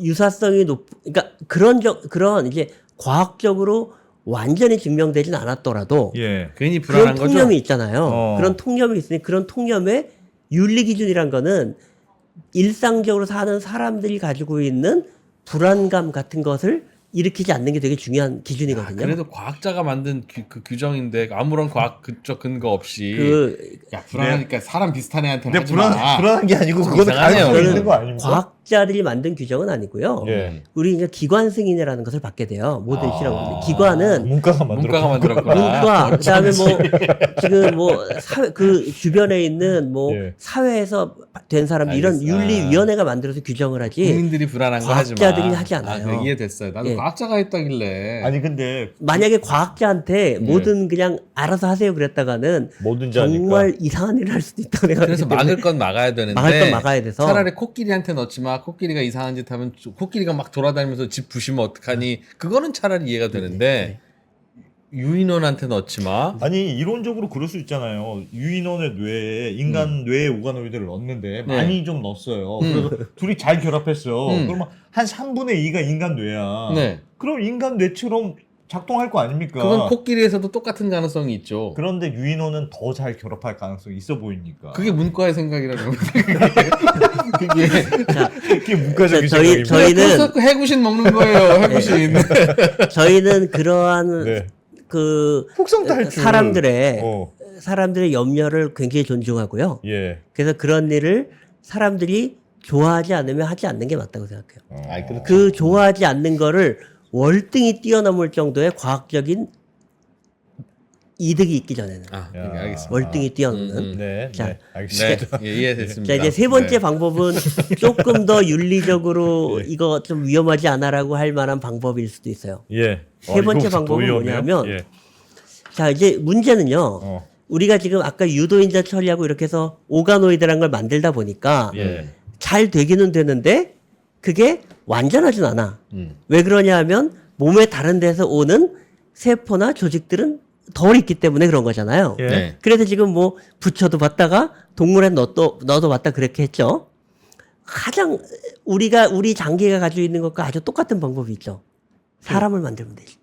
유사성이 그러니까 그런 이제 과학적으로 완전히 증명되진 않았더라도 예. 괜히 그런 불안한 거죠. 통념이 있잖아요. 어. 그런 통념이 있으니 그런 통념의 윤리 기준이란 거는 일상적으로 사는 사람들이 가지고 있는 불안감 같은 것을 일으키지 않는 게 되게 중요한 기준이거든요. 그래도 과학자가 만든 그 규정인데 아무런 과학 그쪽 근거 없이 그 야 불안하니까 사람 비슷한 애한테는 근데 하지 마. 불안한 게 아니고 좀 그거는 이상하네요. 가능성이 그거는 있는 거 아닙니까? 과학자들이 만든 규정은 아니고요. 예. 우리 이제 기관 승인이라는 것을 받게 돼요. 모든 실험을. 기관은 문과가 문과가 만들었구나. 만들었구나. 문과 그다음에 뭐 지금 뭐 사회 그 주변에 있는 뭐 예. 사회에서 된 사람들 이런 알겠어. 윤리위원회가 만들어서 규정을 하지. 국민들이 불안한 거 하지 마. 과학자들이 하지 않아요. 아, 이해됐어요. 나도 예. 과학자가 했다길래. 아니 근데 만약에 과학자한테 뭐든 그냥 알아서 하세요 그랬다가는 뭐든지 하니까. 정말 이상한 일을 할 수도 있다고 내가 그래서 막을 건 막아야 되는데 막을 건 막아야 돼서 차라리 코끼리한테 넣지 마. 코끼리가 이상한 짓 하면 코끼리가 막 돌아다니면서 집 부시면 어떡하니. 그거는 차라리 이해가 되는데 유인원한테 넣지 마. 아니 이론적으로 그럴 수 있잖아요. 유인원의 뇌에 인간 뇌에 오가노이드를 넣었는데 많이 좀 넣었어요. 그래서 둘이 잘 결합했어. 그러면 한 3분의 2가 인간 뇌야. 네. 그럼 인간 뇌처럼 작동할 거 아닙니까? 그건 코끼리에서도 똑같은 가능성이 있죠. 그런데 유인원은 더 잘 결합할 가능성이 있어 보이니까. 그게 문과의 생각이라고. 그게 그게 문과적인 저희- 생각입니다. 저희는- 그래서 그 해구신 먹는 거예요. 해구신. 저희는 그러한 네. 그 혹성 탈출. 사람들의 염려를 굉장히 존중하고요. 예. 그래서 그런 일을 사람들이 좋아하지 않으면 하지 않는 게 맞다고 생각해요. 아이, 그렇죠. 그 좋아하지 않는 거를 월등히 뛰어넘을 정도의 과학적인 이득이 있기 전에는 아, 네, 야. 알겠습니다. 월등히 뛰어넘는. 네. 자, 네. 네, 알겠습니다. 예, 이해됐습니다. 자 이제 세 번째 네. 방법은 조금 더 윤리적으로 이거 좀 위험하지 않아라고 할 만한 방법일 수도 있어요. 예. 세 번째 이거 더 방법은 위험해요? 뭐냐면 예. 자 이제 문제는요. 어. 우리가 지금 아까 유도인자 처리하고 이렇게 해서 오가노이드라는 걸 만들다 보니까 예. 잘 되기는 되는데 그게 완전하진 않아. 왜 그러냐 하면 몸의 다른 데서 오는 세포나 조직들은 덜 있기 때문에 그런 거잖아요. 예. 네. 그래서 지금 뭐 붙여도 봤다가 동물에 넣어도 봤다 그렇게 했죠. 가장 우리 장기가 가지고 있는 것과 아주 똑같은 방법이 있죠. 사람을 만들면 되죠.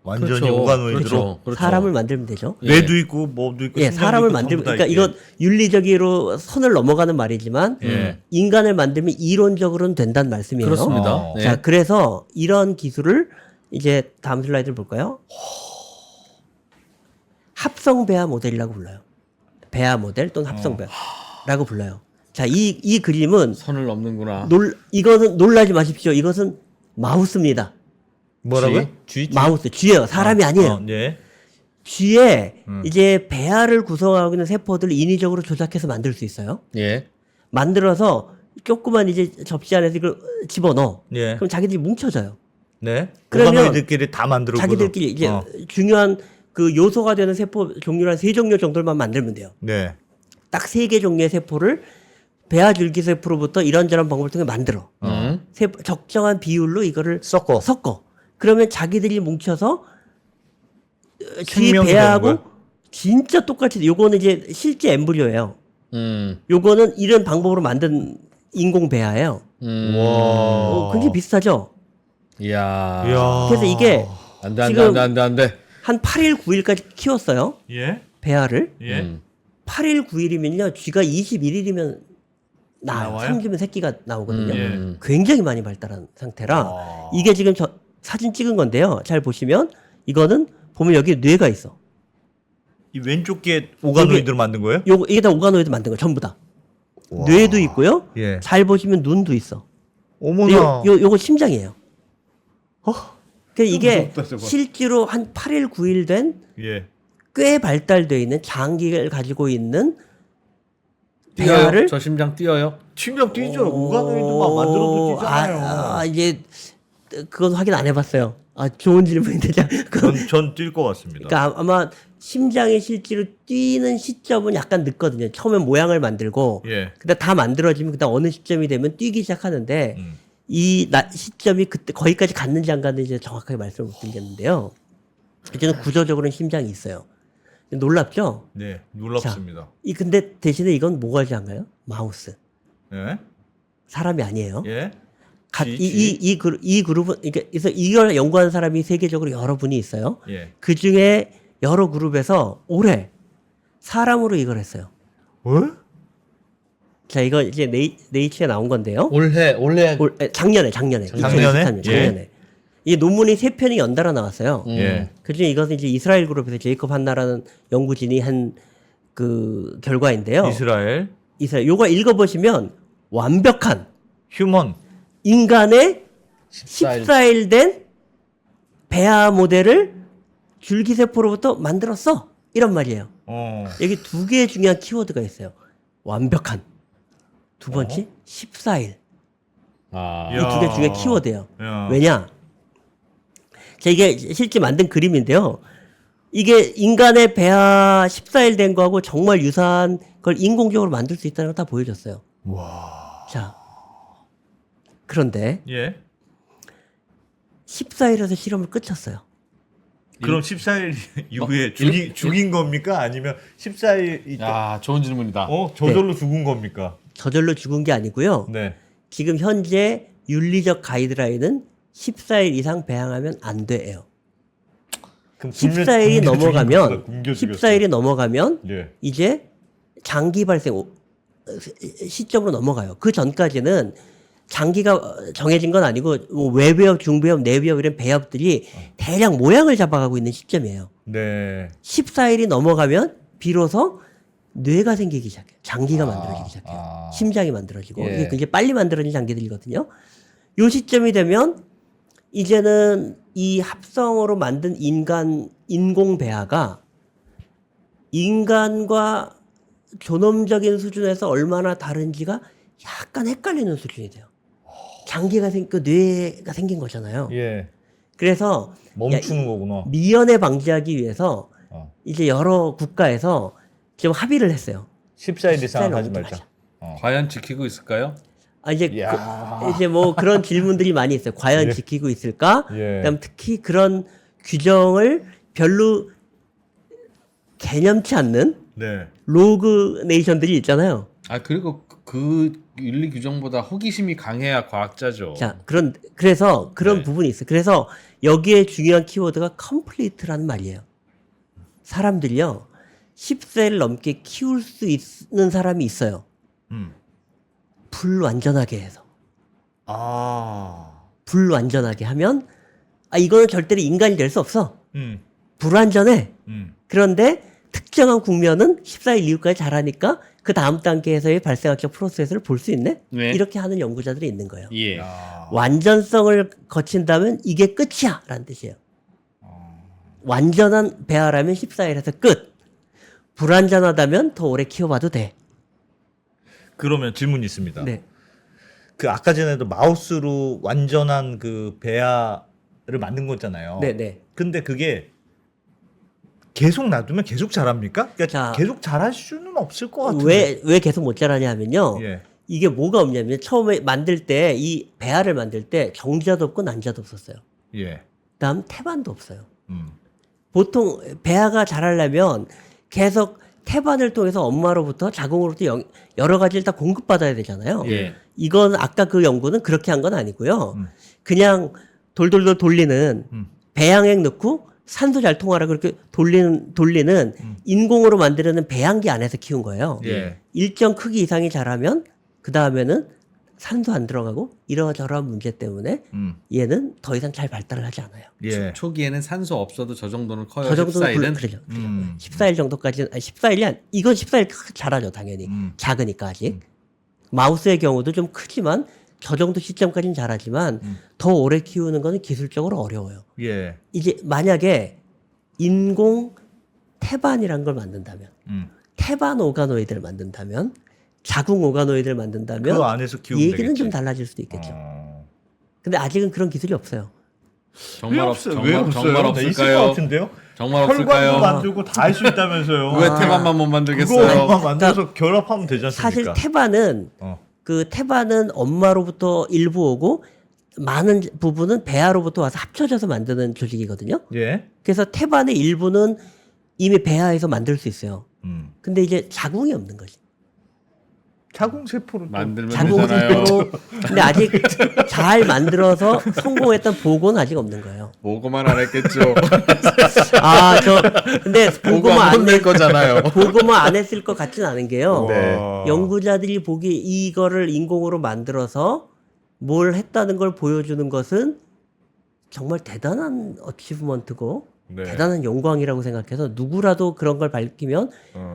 완전히 그렇죠. 오가노이드로 그렇죠. 사람을 만들면 되죠. 뇌도 있고 뭐도 있고 예, 심장도 사람을 있고 만들면 전부 다 그러니까 있게. 이건 윤리적으로 선을 넘어가는 말이지만 예. 인간을 만들면 이론적으로는 된다는 말씀이에요. 그렇습니다. 어. 네. 자, 그래서 이런 기술을 이제 다음 슬라이드를 볼까요? 합성 배아 모델이라고 불러요. 배아 모델 또는 합성 배아라고 불러요. 자, 이 그림은 선을 넘는구나. 이거는 놀라지 마십시오. 이것은 마우스입니다. 뭐라고요? 쥐? 마우스, 쥐예요. 사람이 아니에요. 예. 쥐에 이제 배아를 구성하고 있는 세포들을 인위적으로 조작해서 만들 수 있어요. 예. 만들어서 조그만 이제 접시 안에서 이걸 집어넣어. 예. 그럼 자기들이 뭉쳐져요. 네. 그러면 오가노이드끼리 다 만들고 자기들끼리 이제 중요한 그 요소가 되는 세포 종류를 한 3종류 정도만 만들면 돼요. 네. 딱 3개 종류의 세포를 배아 줄기세포로부터 이런저런 방법을 통해 만들어. 적정한 비율로 이거를 섞어. 섞어. 그러면 자기들이 뭉쳐서 주위 생명이 배하고 되는 거야? 진짜 똑같이 요거는 이제 실제 엠브리오예요. 음. 요거는 이런 방법으로 만든 인공 배아예요. 와. 굉장히 비슷하죠. 이야. 이야. 그래서 이게 안돼 지금- 안 돼. 한 8일 9일까지 키웠어요. 예? 배아를. 예? 8일 9일이면요. 쥐가 21일이면 나와요? 삼키면 새끼가 나오거든요. 예. 굉장히 많이 발달한 상태라 와. 이게 지금 저 사진 찍은 건데요. 잘 보시면 이거는 보면 여기 뇌가 있어. 이 왼쪽 게 오가노이드로 만든 거예요? 이게 다 오가노이드 만든 거 전부 다. 와. 뇌도 있고요. 예. 잘 보시면 눈도 있어. 어머나. 요거 심장이에요. 그러니까 이게 무섭다, 저거. 실제로 한 8일 9일 된 예. 꽤 발달되어 있는 장기를 가지고 있는 뛰어요. 배아를 저 심장 뛰어요. 심장 뛰죠. 오가노이드만 만들어도 뛰잖아요. 이제 그건 확인 안 해봤어요. 좋은 질문인데 전 뛸 것 같습니다. 그러니까 아마 심장이 실제로 뛰는 시점은 약간 늦거든요. 처음엔 모양을 만들고, 예. 근데 다 만들어지면 그다음 어느 시점이 되면 뛰기 시작하는데 이 시점이 그때 거기까지 갔는지 안 갔는지 정확하게 말씀을 못 드리겠는데요. 이제는 구조적으로는 심장이 있어요. 놀랍죠? 네, 놀랍습니다. 근데 대신에 이건 뭐가 지한가요? 마우스. 예? 사람이 아니에요. 예? 이 그룹은 그래서 이걸 연구한 사람이 세계적으로 여러 분이 있어요. 예. 그 중에 여러 그룹에서 올해 사람으로 이걸 했어요. 어? 자, 이거 이제 네이처에 나온 건데요. 올해 작년에 작년에? 2023년 예. 작년에 이 논문이 3편이 연달아 나왔어요. 예. 그중에 이것은 이제 이스라엘 그룹에서 제이콥 한나라는 연구진이 한 그 결과인데요. 이스라엘 요거 읽어보시면 완벽한 휴먼 인간의 14일 14일 된 배아 모델을 줄기세포로부터 만들었어. 이런 말이에요. 여기 두 개의 중요한 키워드가 있어요. 완벽한. 두 번째, 14일. 아. 이 두 개 중에 키워드예요. 야. 왜냐? 자, 이게 실제 만든 그림인데요. 이게 인간의 배아 14일 된 거하고 정말 유사한 걸 인공적으로 만들 수 있다는 걸 다 보여줬어요. 와. 자, 그런데 예. 14일에서 실험을 끝쳤어요. 그럼 14일 이후에 죽인 겁니까? 아니면 14일 야, 좋은 질문이다. 저절로 죽은 겁니까? 저절로 죽은 게 아니고요. 네. 지금 현재 윤리적 가이드라인은 14일 이상 배양하면 안 돼요. 그럼 14일이 넘어가면 굶겨 14일이 넘어가면 예. 이제 장기 발생 시점으로 넘어가요. 그 전까지는 장기가 정해진 건 아니고 뭐 외배엽, 중배엽, 내배엽 이런 배엽들이 대략 모양을 잡아가고 있는 시점이에요. 네. 14일이 넘어가면 비로소 뇌가 생기기 시작해요. 장기가 만들어지기 시작해요. 심장이 만들어지고 예. 이게 굉장히 빨리 만들어진 장기들이거든요. 요 시점이 되면 이제는 이 합성으로 만든 인공 배아가 인간과 존엄적인 수준에서 얼마나 다른지가 약간 헷갈리는 수준이 돼요. 장기가 뇌가 생긴 거잖아요. 예. 그래서 멈추는 거구나. 미연에 방지하기 위해서 어. 이제 여러 국가에서 지금 합의를 했어요. 14일 이상 14일 하지 넘게 말자. 과연 지키고 있을까요? 이제 뭐 그런 질문들이 많이 있어요. 과연 예. 지키고 있을까? 예. 그다음 특히 그런 규정을 별로 개념치 않는 네. 로그 네이션들이 있잖아요. 그리고 그 윤리 규정보다 호기심이 강해야 과학자죠. 자, 그래서 그런 네. 부분이 있어요. 그래서 여기에 중요한 키워드가 complete라는 말이에요. 사람들이요, 10세를 넘게 키울 수 있는 사람이 있어요. 불완전하게 해서. 불완전하게 하면, 이거는 절대로 인간이 될 수 없어. 불완전해. 그런데 특정한 국면은 14일 이후까지 잘하니까 그 다음 단계에서의 발생학적 프로세스를 볼 수 있네? 네. 이렇게 하는 연구자들이 있는 거예요. 예. 완전성을 거친다면 이게 끝이야 라는 뜻이에요. 완전한 배아라면 14일에서 끝. 불완전하다면 더 오래 키워봐도 돼. 그러면 질문이 있습니다. 네. 그 아까 전에도 마우스로 완전한 그 배아를 만든 거잖아요. 네네. 근데 그게 계속 놔두면 계속 자랍니까? 그러니까 자, 계속 자랄 수는 없을 것 같은데. 왜 계속 못 자라냐 하면요. 예. 이게 뭐가 없냐면 처음에 만들 때 이 배아를 만들 때 정자도 없고 난자도 없었어요. 예. 그다음 태반도 없어요. 음. 보통 배아가 자라려면 계속 태반을 통해서 엄마로부터 자궁으로부터 여러 가지를 다 공급받아야 되잖아요. 예. 이건 아까 그 연구는 그렇게 한 건 아니고요. 그냥 돌돌돌 돌리는 배양액 넣고 산소 잘 통하라 그렇게 돌리는 인공으로 만들어낸 배양기 안에서 키운 거예요. 예. 일정 크기 이상이 자라면 그 다음에는 산소 안 들어가고 이러저러한 문제 때문에 얘는 더 이상 잘 발달을 하지 않아요. 예. 초기에는 산소 없어도 저 정도는 커요. 저 정도는 14일은 그러죠. 14일 정도까지는, 아니 14일이 아니, 이건 14일 자라죠, 당연히. 작으니까 아직. 마우스의 경우도 좀 크지만 저 정도 시점까지는 자라지만 더 오래 키우는 거는 기술적으로 어려워요. 예. 이제 만약에 인공 태반이란 걸 만든다면, 태반 오가노이드를 만든다면, 자궁 오가노이드를 만든다면 그 안에서 이 키우면 얘기는 되겠지. 좀 달라질 수도 있겠죠. 근데 아직은 그런 기술이 없어요. 정말 왜 없 없어요? 정말 왜 없어요? 정말 네, 있을 것 없을까요? 같은데요? 정말 혈관도 없을까요? 만들고 다 할 수 있다면서요. 왜 태반만 못 만들겠어요? 그거만 만들어서 결합하면 되지 않습니까? 사실 태반은 어. 그 태반은 엄마로부터 일부 오고 많은 부분은 배아로부터 와서 합쳐져서 만드는 조직이거든요. 예. 그래서 태반의 일부는 이미 배아에서 만들 수 있어요. 음. 근데 이제 자궁이 없는 거지. 자궁세포로 또 만들면 되잖아요. 자궁세포로 근데 아직 잘 만들어서 성공했던 보고는 아직 없는 거예요. 보고만 안 했겠죠. 아, 근데 보고 보고만 안 낼 거잖아요. 보고만 안 했을 것 같진 않은 게요. 네. 연구자들이 보기 이거를 인공으로 만들어서 뭘 했다는 걸 보여주는 것은 정말 대단한 어치브먼트고 네. 대단한 영광이라고 생각해서 누구라도 그런 걸 밝히면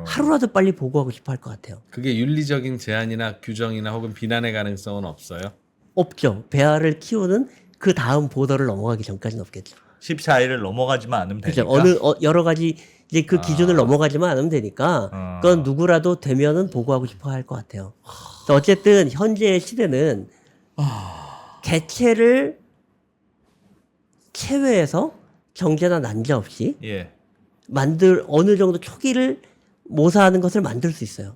하루라도 빨리 보고하고 싶어 할 것 같아요. 그게 윤리적인 제한이나 규정이나 혹은 비난의 가능성은 없어요. 없죠. 배아를 키우는 그 다음 보더를 넘어가기 전까지는 없겠죠. 14일을 넘어가지만 않으면 그죠. 되니까. 여러 가지 이제 그 기준을 넘어가지만 않으면 되니까 그건 누구라도 되면은 보고하고 싶어 할 것 같아요. 그래서 어쨌든 현재의 시대는 개체를 체외해서 정제나 난자 없이 예. 어느 정도 초기를 모사하는 것을 만들 수 있어요.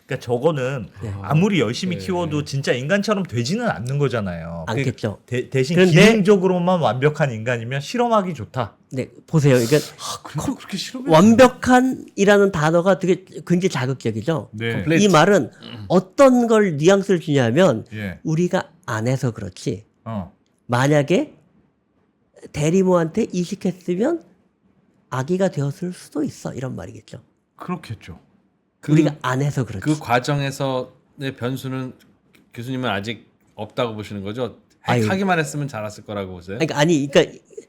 그러니까 저거는 아무리 열심히 키워도 진짜 인간처럼 되지는 않는 거잖아요. 않겠죠. 대신 그런데- 기능적으로만 완벽한 인간이면 실험하기 좋다. 네, 보세요. 그러니까 그렇게 실험해? 완벽한이라는 단어가 되게 굉장히 자극적이죠. 네. 이 말은 어떤 걸 뉘앙스를 주냐면 예. 우리가 안 해서 그렇지. 어. 만약에 대리모한테 이식했으면 아기가 되었을 수도 있어. 이런 말이겠죠. 그렇겠죠. 우리가 안 해서 그렇지. 그 과정에서의 변수는 교수님은 아직 없다고 보시는 거죠? 아유. 하기만 했으면 자랐을 거라고 보세요? 그러니까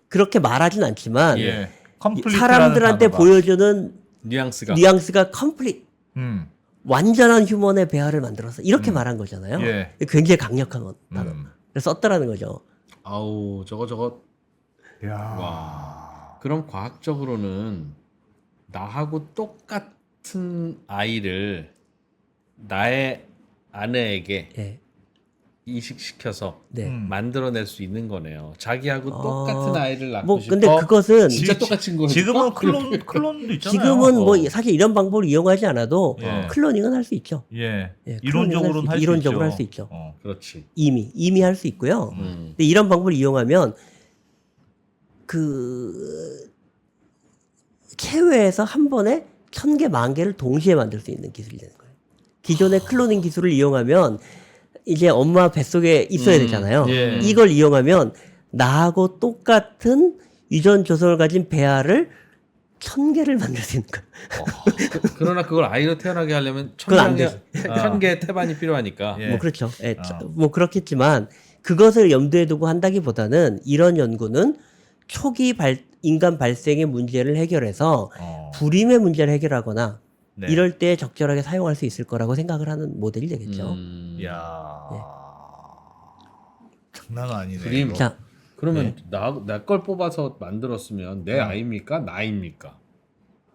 그렇게 말하진 않지만 예. 컴플리트라는 사람들한테 단어가. 보여주는 뉘앙스가 뉘앙스가 컴플릿 음. 완전한 휴먼의 배아를 만들어서 이렇게 말한 거잖아요. 예. 굉장히 강력한 단어. 음. 그래서 썼다라는 거죠. 아우 저거 야. 와. 그럼 과학적으로는 나하고 똑같은 아이를 나의 아내에게 예. 이식시켜서 네. 만들어낼 수 있는 거네요. 자기하고 똑같은 아이를 낳고 뭐 싶어. 근데 그것은 진짜 똑같은 거 지금은 클론도 있잖아요. 지금은 뭐 어. 사실 이런 방법을 이용하지 않아도 예. 클로닝은 할 수 있죠. 예. 예, 이론적으로는 할 수 있죠. 이론적으로 할 수 있죠. 어. 그렇지. 이미 할 수 있고요. 근데 이런 방법을 이용하면 그 체외에서 한 번에 1000개, 10,000개를 동시에 만들 수 있는 기술이 되는 거예요. 기존의 클로닝 기술을 이용하면 이제 엄마 뱃속에 있어야 되잖아요. 예. 이걸 이용하면 나하고 똑같은 유전 조성을 가진 배아를 1000개를 만들 수 있는 거예요. 그러나 그걸 아이로 태어나게 하려면 그건 안 되죠. 1000개의 태반이 필요하니까. 예. 뭐 그렇죠. 예, 뭐 그렇겠지만 그것을 염두에 두고 한다기보다는 이런 연구는 초기 인간 발생의 문제를 해결해서 불임의 문제를 해결하거나 네. 이럴 때 적절하게 사용할 수 있을 거라고 생각을 하는 모델이 되겠죠. 야. 네. 장난 아니네. 그림. 이거. 자, 그러면 내 걸 뽑아서 만들었으면 내 아이입니까? 나입니까?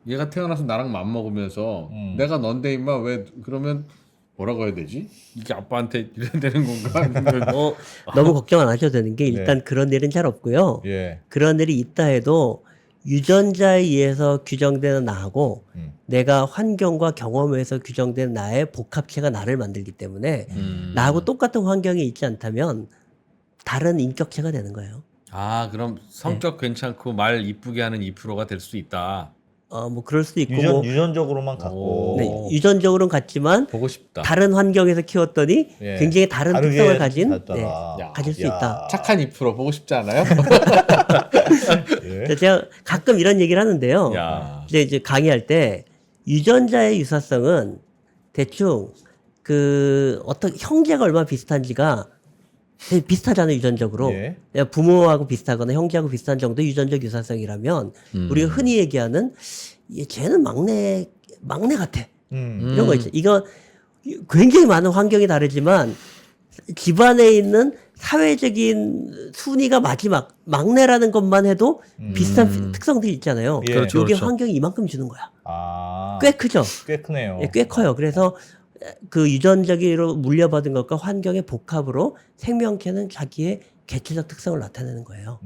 얘가 태어나서 나랑 맘먹으면서 내가 넌데 임마 왜 그러면 뭐라고 해야 되지? 이게 아빠한테 이래야 되는 건가? 아니면 너무 걱정 안 하셔도 되는 게 일단 그런 일은 잘 없고요. 예. 그런 일이 있다 해도 유전자에 의해서 규정되는 나하고 내가 환경과 경험에서 규정된 나의 복합체가 나를 만들기 때문에 나하고 똑같은 환경에 있지 않다면 다른 인격체가 되는 거예요. 아, 그럼 성격 괜찮고 말 이쁘게 하는 2%가 될 수 있다. 뭐 그럴 수도 있고 뭐 유전적으로만 갖고. 네, 유전적으로는 같지만 보고 싶다. 다른 환경에서 키웠더니 예. 굉장히 다른 다르게 특성을 가진 갔다가. 야, 가질 수 야. 있다. 착한 2% 보고 싶지 않아요? 예. 제가 가끔 이런 얘기를 하는데요. 야. 이제 강의할 때 유전자의 유사성은 대충 그 어떤 형제가 얼마나 비슷한지가 되게 비슷하잖아요, 유전적으로. 예. 부모하고 비슷하거나 형제하고 비슷한 정도의 유전적 유사성이라면 우리가 흔히 얘기하는 쟤는 막내 같아. 이런 거 있죠. 이거 굉장히 많은 환경이 다르지만 집안에 있는 사회적인 순위가 마지막 막내라는 것만 해도 비슷한 특성들이 있잖아요. 예. 그렇죠, 이게 그렇죠. 환경이 이만큼 주는 거야. 아. 꽤 크죠. 꽤 크네요. 예, 꽤 커요. 그래서 그 유전적으로 물려받은 것과 환경의 복합으로 생명체는 자기의 개체적 특성을 나타내는 거예요.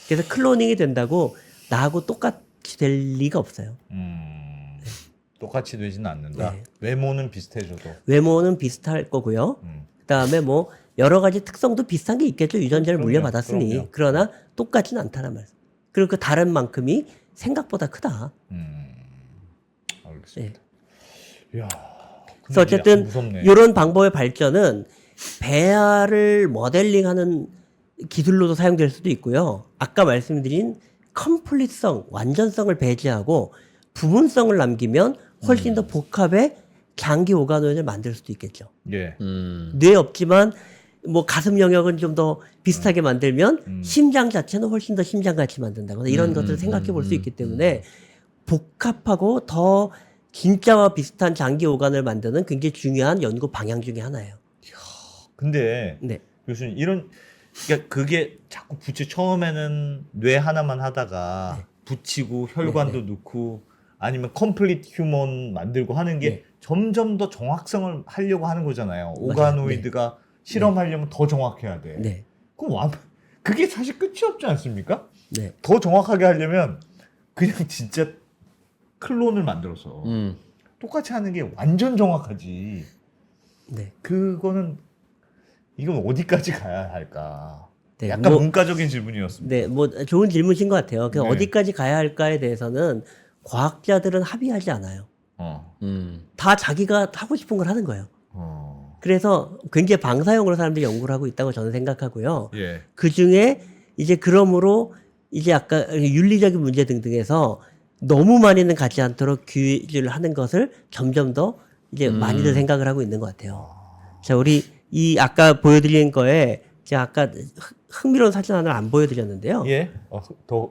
그래서 클로닝이 된다고 나하고 똑같이 될 리가 없어요. 똑같이 되지는 않는다. 네. 외모는 비슷해져도. 외모는 비슷할 거고요. 그다음에 뭐 여러 가지 특성도 비슷한 게 있겠죠. 유전자를 그럼요, 물려받았으니. 그럼요. 그러나 똑같지는 않다는 말씀. 그리고 그 다른 만큼이 생각보다 크다. 알겠습니다. 이야. 그래서 어쨌든 무섭네. 이런 방법의 발전은 배아를 모델링하는 기술로도 사용될 수도 있고요. 아까 말씀드린 컴플리트성, 완전성을 배제하고 부분성을 남기면 훨씬 더 복합의 장기 오가노이드를 만들 수도 있겠죠. 예. 뇌 없지만 뭐 가슴 영역은 좀 더 비슷하게 만들면 심장 자체는 훨씬 더 심장같이 만든다거나 이런 것들을 생각해 볼 수 있기 때문에 복합하고 더 진짜와 비슷한 장기 오간을 만드는 굉장히 중요한 연구 방향 중에 하나예요. 근데 네. 교수님 이런 그러니까 그게 자꾸 처음에는 뇌 하나만 하다가 붙이고 혈관도 넣고 아니면 컴플리트 휴먼 만들고 하는 게 네. 점점 더 정확성을 하려고 하는 거잖아요. 오가노이드가 실험하려면 더 정확해야 돼. 네. 그럼 그게 사실 끝이 없지 않습니까? 네. 더 정확하게 하려면 그냥 진짜 클론을 만들어서 똑같이 하는 게 완전 정확하지. 네. 그거는 이건 어디까지 가야 할까? 네, 약간 뭐- 문과적인 질문이었습니다. 네, 뭐 좋은 질문이신 것 같아요. 그 네. 어디까지 가야 할까에 대해서는 과학자들은 합의하지 않아요. 어. 다 자기가 하고 싶은 걸 하는 거예요. 어. 그래서 굉장히 방사형으로 사람들이 연구를 하고 있다고 저는 생각하고요. 예. 그 중에 이제 그러므로 이제 아까 윤리적인 문제 등등에서 너무 많이는 가지 않도록 규제를 하는 것을 점점 더 이제 많이들 생각을 하고 있는 것 같아요. 자, 우리 이 아까 보여드린 거에 제가 아까 흥미로운 사진 하나를 안 보여드렸는데요. 예. 더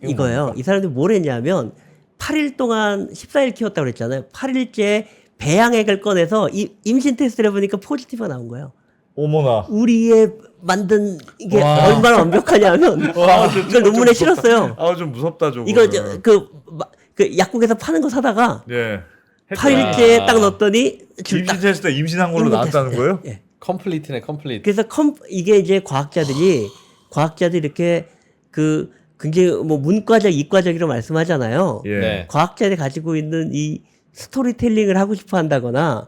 이거예요. 이 사람들이 뭘 했냐면 8일 동안 14일 키웠다고 그랬잖아요. 8일째 배양액을 꺼내서 임신 테스트를 해보니까 포지티브가 나온 거예요. 어머나. 우리의 만든 이게 와. 얼마나 완벽하냐면 이걸 논문에 실었어요. 좀 무섭다 좀. 이거 그 약국에서 파는 거 사다가 예. 8일째 딱 넣었더니 임신 테스트 임신한 걸로 임신 나왔다는 테스트. 거예요? 예. 컴플리트네, 컴플리트. 그래서 이게 이제 과학자들이 이렇게 그 굉장히 뭐 문과적, 이과적으로 말씀하잖아요. 예. 네. 과학자들이 가지고 있는 이 스토리텔링을 하고 싶어 한다거나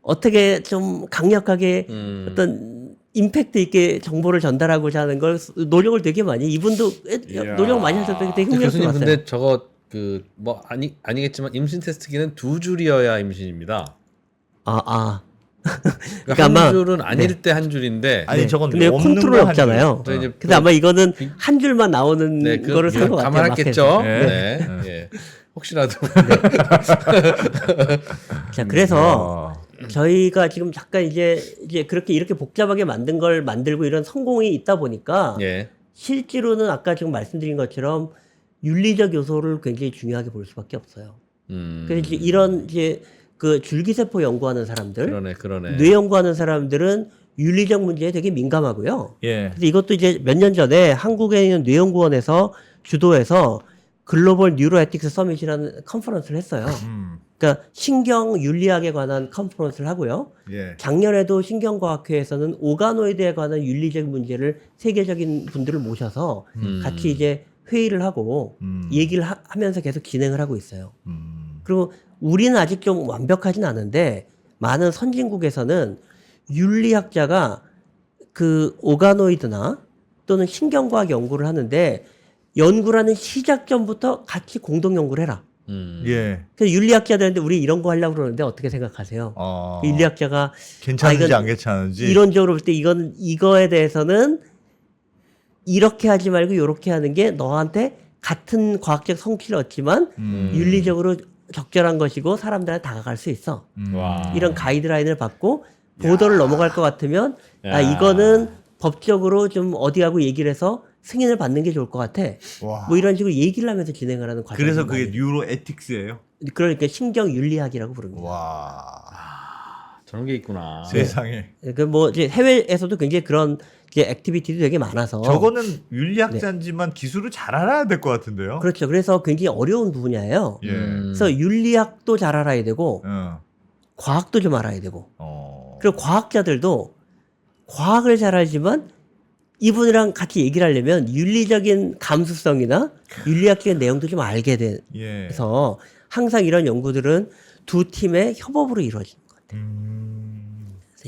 어떻게 좀 강력하게 어떤 임팩트 있게 정보를 전달하고자 하는 걸 노력을 되게 많이 이분도 이야. 노력 많이 하셨던 게 되게 흥미롭게 교수님 봤어요. 근데 저거 그 뭐 아니겠지만 임신 테스트기는 2줄이어야 임신입니다. 그러니까 아마- 한 줄은 아닐 때 한 줄인데 아니 저건 근데 없는 컨트롤 거한 없잖아요. 줄. 이제 근데 아마 이거는 한 줄만 나오는 네, 거를 산 것 같아요. 감안했겠죠. 마켓에서. 네. 예. 혹시라도 자, 그래서 저희가 지금 잠깐 이제 그렇게 이렇게 복잡하게 만든 걸 만들고 이런 성공이 있다 보니까 예. 실제로는 아까 지금 말씀드린 것처럼 윤리적 요소를 굉장히 중요하게 볼 수밖에 없어요. 그래서 이제 이런 이제 그 줄기세포 연구하는 사람들, 그러네. 뇌 연구하는 사람들은 윤리적 문제에 되게 민감하고요. 예. 그래서 이것도 이제 몇 년 전에 한국에 있는 뇌연구원에서 주도해서 글로벌 뉴로에틱스 서밋이라는 컨퍼런스를 했어요. 그러니까 신경 윤리학에 관한 컨퍼런스를 하고요. 예. 작년에도 신경과학회에서는 오가노이드에 관한 윤리적 문제를 세계적인 분들을 모셔서 같이 이제 회의를 하고 얘기를 하면서 계속 진행을 하고 있어요. 그리고 우리는 아직 좀 완벽하진 않은데 많은 선진국에서는 윤리학자가 그 오가노이드나 또는 신경과학 연구를 하는데 연구라는 시작 전부터 같이 공동 연구를 해라. 예. 그래서 윤리학자들한테 우리 이런 거 하려고 그러는데 어떻게 생각하세요? 그 윤리학자가 괜찮은지 이건 안 괜찮은지. 이론적으로 볼 때 이거에 대해서는 이렇게 하지 말고 이렇게 하는 게 너한테 같은 과학적 성취를 얻지만 윤리적으로 적절한 것이고 사람들한테 다가갈 수 있어. 와. 이런 가이드라인을 받고 보도를 넘어갈 것 같으면 야. 아 이거는 법적으로 좀 어디하고 얘기를 해서 승인을 받는 게 좋을 것 같아. 와. 뭐 이런 식으로 얘기를 하면서 진행을 하는 과정이 그래서 그게 많이 뉴로 에틱스예요. 그러니까 신경 윤리학이라고 부릅니다. 와. 저런 게 있구나. 세상에. 그 뭐 이제 해외에서도 굉장히 그런 이제 액티비티도 되게 많아서 저거는 윤리학자인지만 기술을 잘 알아야 될 것 같은데요. 그렇죠. 그래서 굉장히 어려운 분야예요. 예. 그래서 윤리학도 잘 알아야 되고 과학도 좀 알아야 되고 그리고 과학자들도 과학을 잘 알지만 이분이랑 같이 얘기를 하려면 윤리적인 감수성이나 윤리학적인 내용도 좀 알게 예. 돼서 항상 이런 연구들은 두 팀의 협업으로 이루어지는 것 같아요.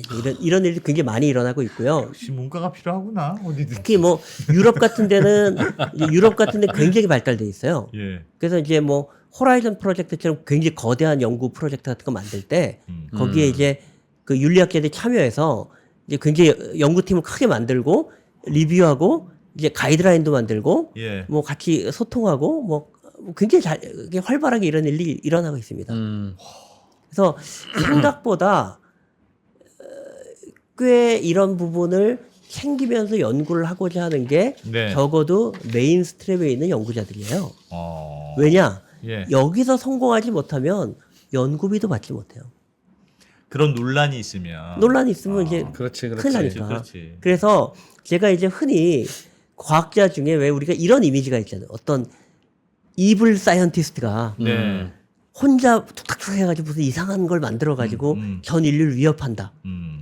그래서 이런 일이 굉장히 많이 일어나고 있고요. 역시 문과가 필요하구나 어디든. 특히 뭐 유럽 같은 데는 이제 유럽 같은 데 굉장히 발달돼 있어요. 예. 그래서 이제 뭐 호라이즌 프로젝트처럼 굉장히 거대한 연구 프로젝트 같은 거 만들 때 거기에 이제 그 윤리학자들이 참여해서 이제 굉장히 연구팀을 크게 만들고 리뷰하고 이제 가이드라인도 만들고 예. 뭐 같이 소통하고 뭐 굉장히 이게 활발하게 이런 일이 일어나고 있습니다. 그래서 생각보다 꽤 이런 부분을 챙기면서 연구를 하고자 하는 게 네. 적어도 메인스트림에 있는 연구자들이에요. 어. 왜냐? 예. 여기서 성공하지 못하면 연구비도 받지 못해요. 그런 논란이 있으면. 논란이 있으면 이제 그렇지, 큰일 나니까. 그렇지. 그래서 제가 이제 흔히 과학자 중에 왜 우리가 이런 이미지가 있잖아요. 어떤 이블 사이언티스트가 네. 혼자 툭탁툭 해가지고 무슨 이상한 걸 만들어가지고 전 인류를 위협한다.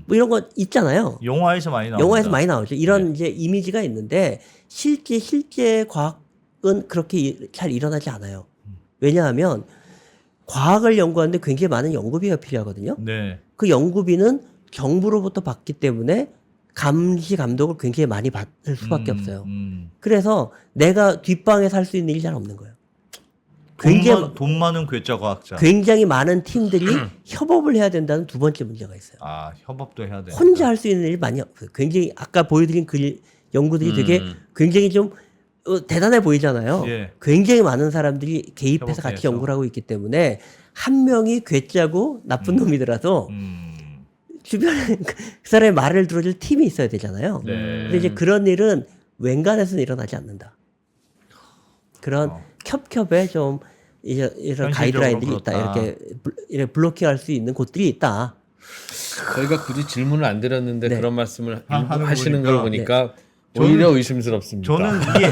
뭐 이런 거 있잖아요. 영화에서 많이 나옵니다. 영화에서 많이 나오죠. 이런 이제 이미지가 있는데 실제 과학은 그렇게 잘 일어나지 않아요. 왜냐하면 과학을 연구하는데 굉장히 많은 연구비가 필요하거든요. 네. 그 연구비는 정부로부터 받기 때문에 감시 감독을 굉장히 많이 받을 수밖에 없어요. 그래서 내가 뒷방에서 할 수 있는 일이 잘 없는 거예요. 돈 많은 괴짜 과학자. 굉장히 많은 팀들이 협업을 해야 된다는 두 번째 문제가 있어요. 아, 협업도 해야 돼. 혼자 할 수 있는 일이 많이 없어요. 굉장히 아까 보여드린 그 연구들이 되게 굉장히 좀 대단해 보이잖아요. 예. 굉장히 많은 사람들이 개입해서 같이 협업해서. 연구를 하고 있기 때문에 한 명이 괴짜고 나쁜 놈이더라도 주변에 그 사람의 말을 들어줄 팀이 있어야 되잖아요. 네. 근데 이제 그런 일은 웬간해서는 일어나지 않는다. 그런 겹겹에 좀 이런 현실적으로 가이드라인들이 있다. 그렇다. 이렇게 블로킹할 수 있는 곳들이 있다. 저희가 굳이 질문을 안 드렸는데 네. 그런 말씀을 하는 하시는 거니까. 걸 보니까 오히려 의심스럽습니다. 저는 이게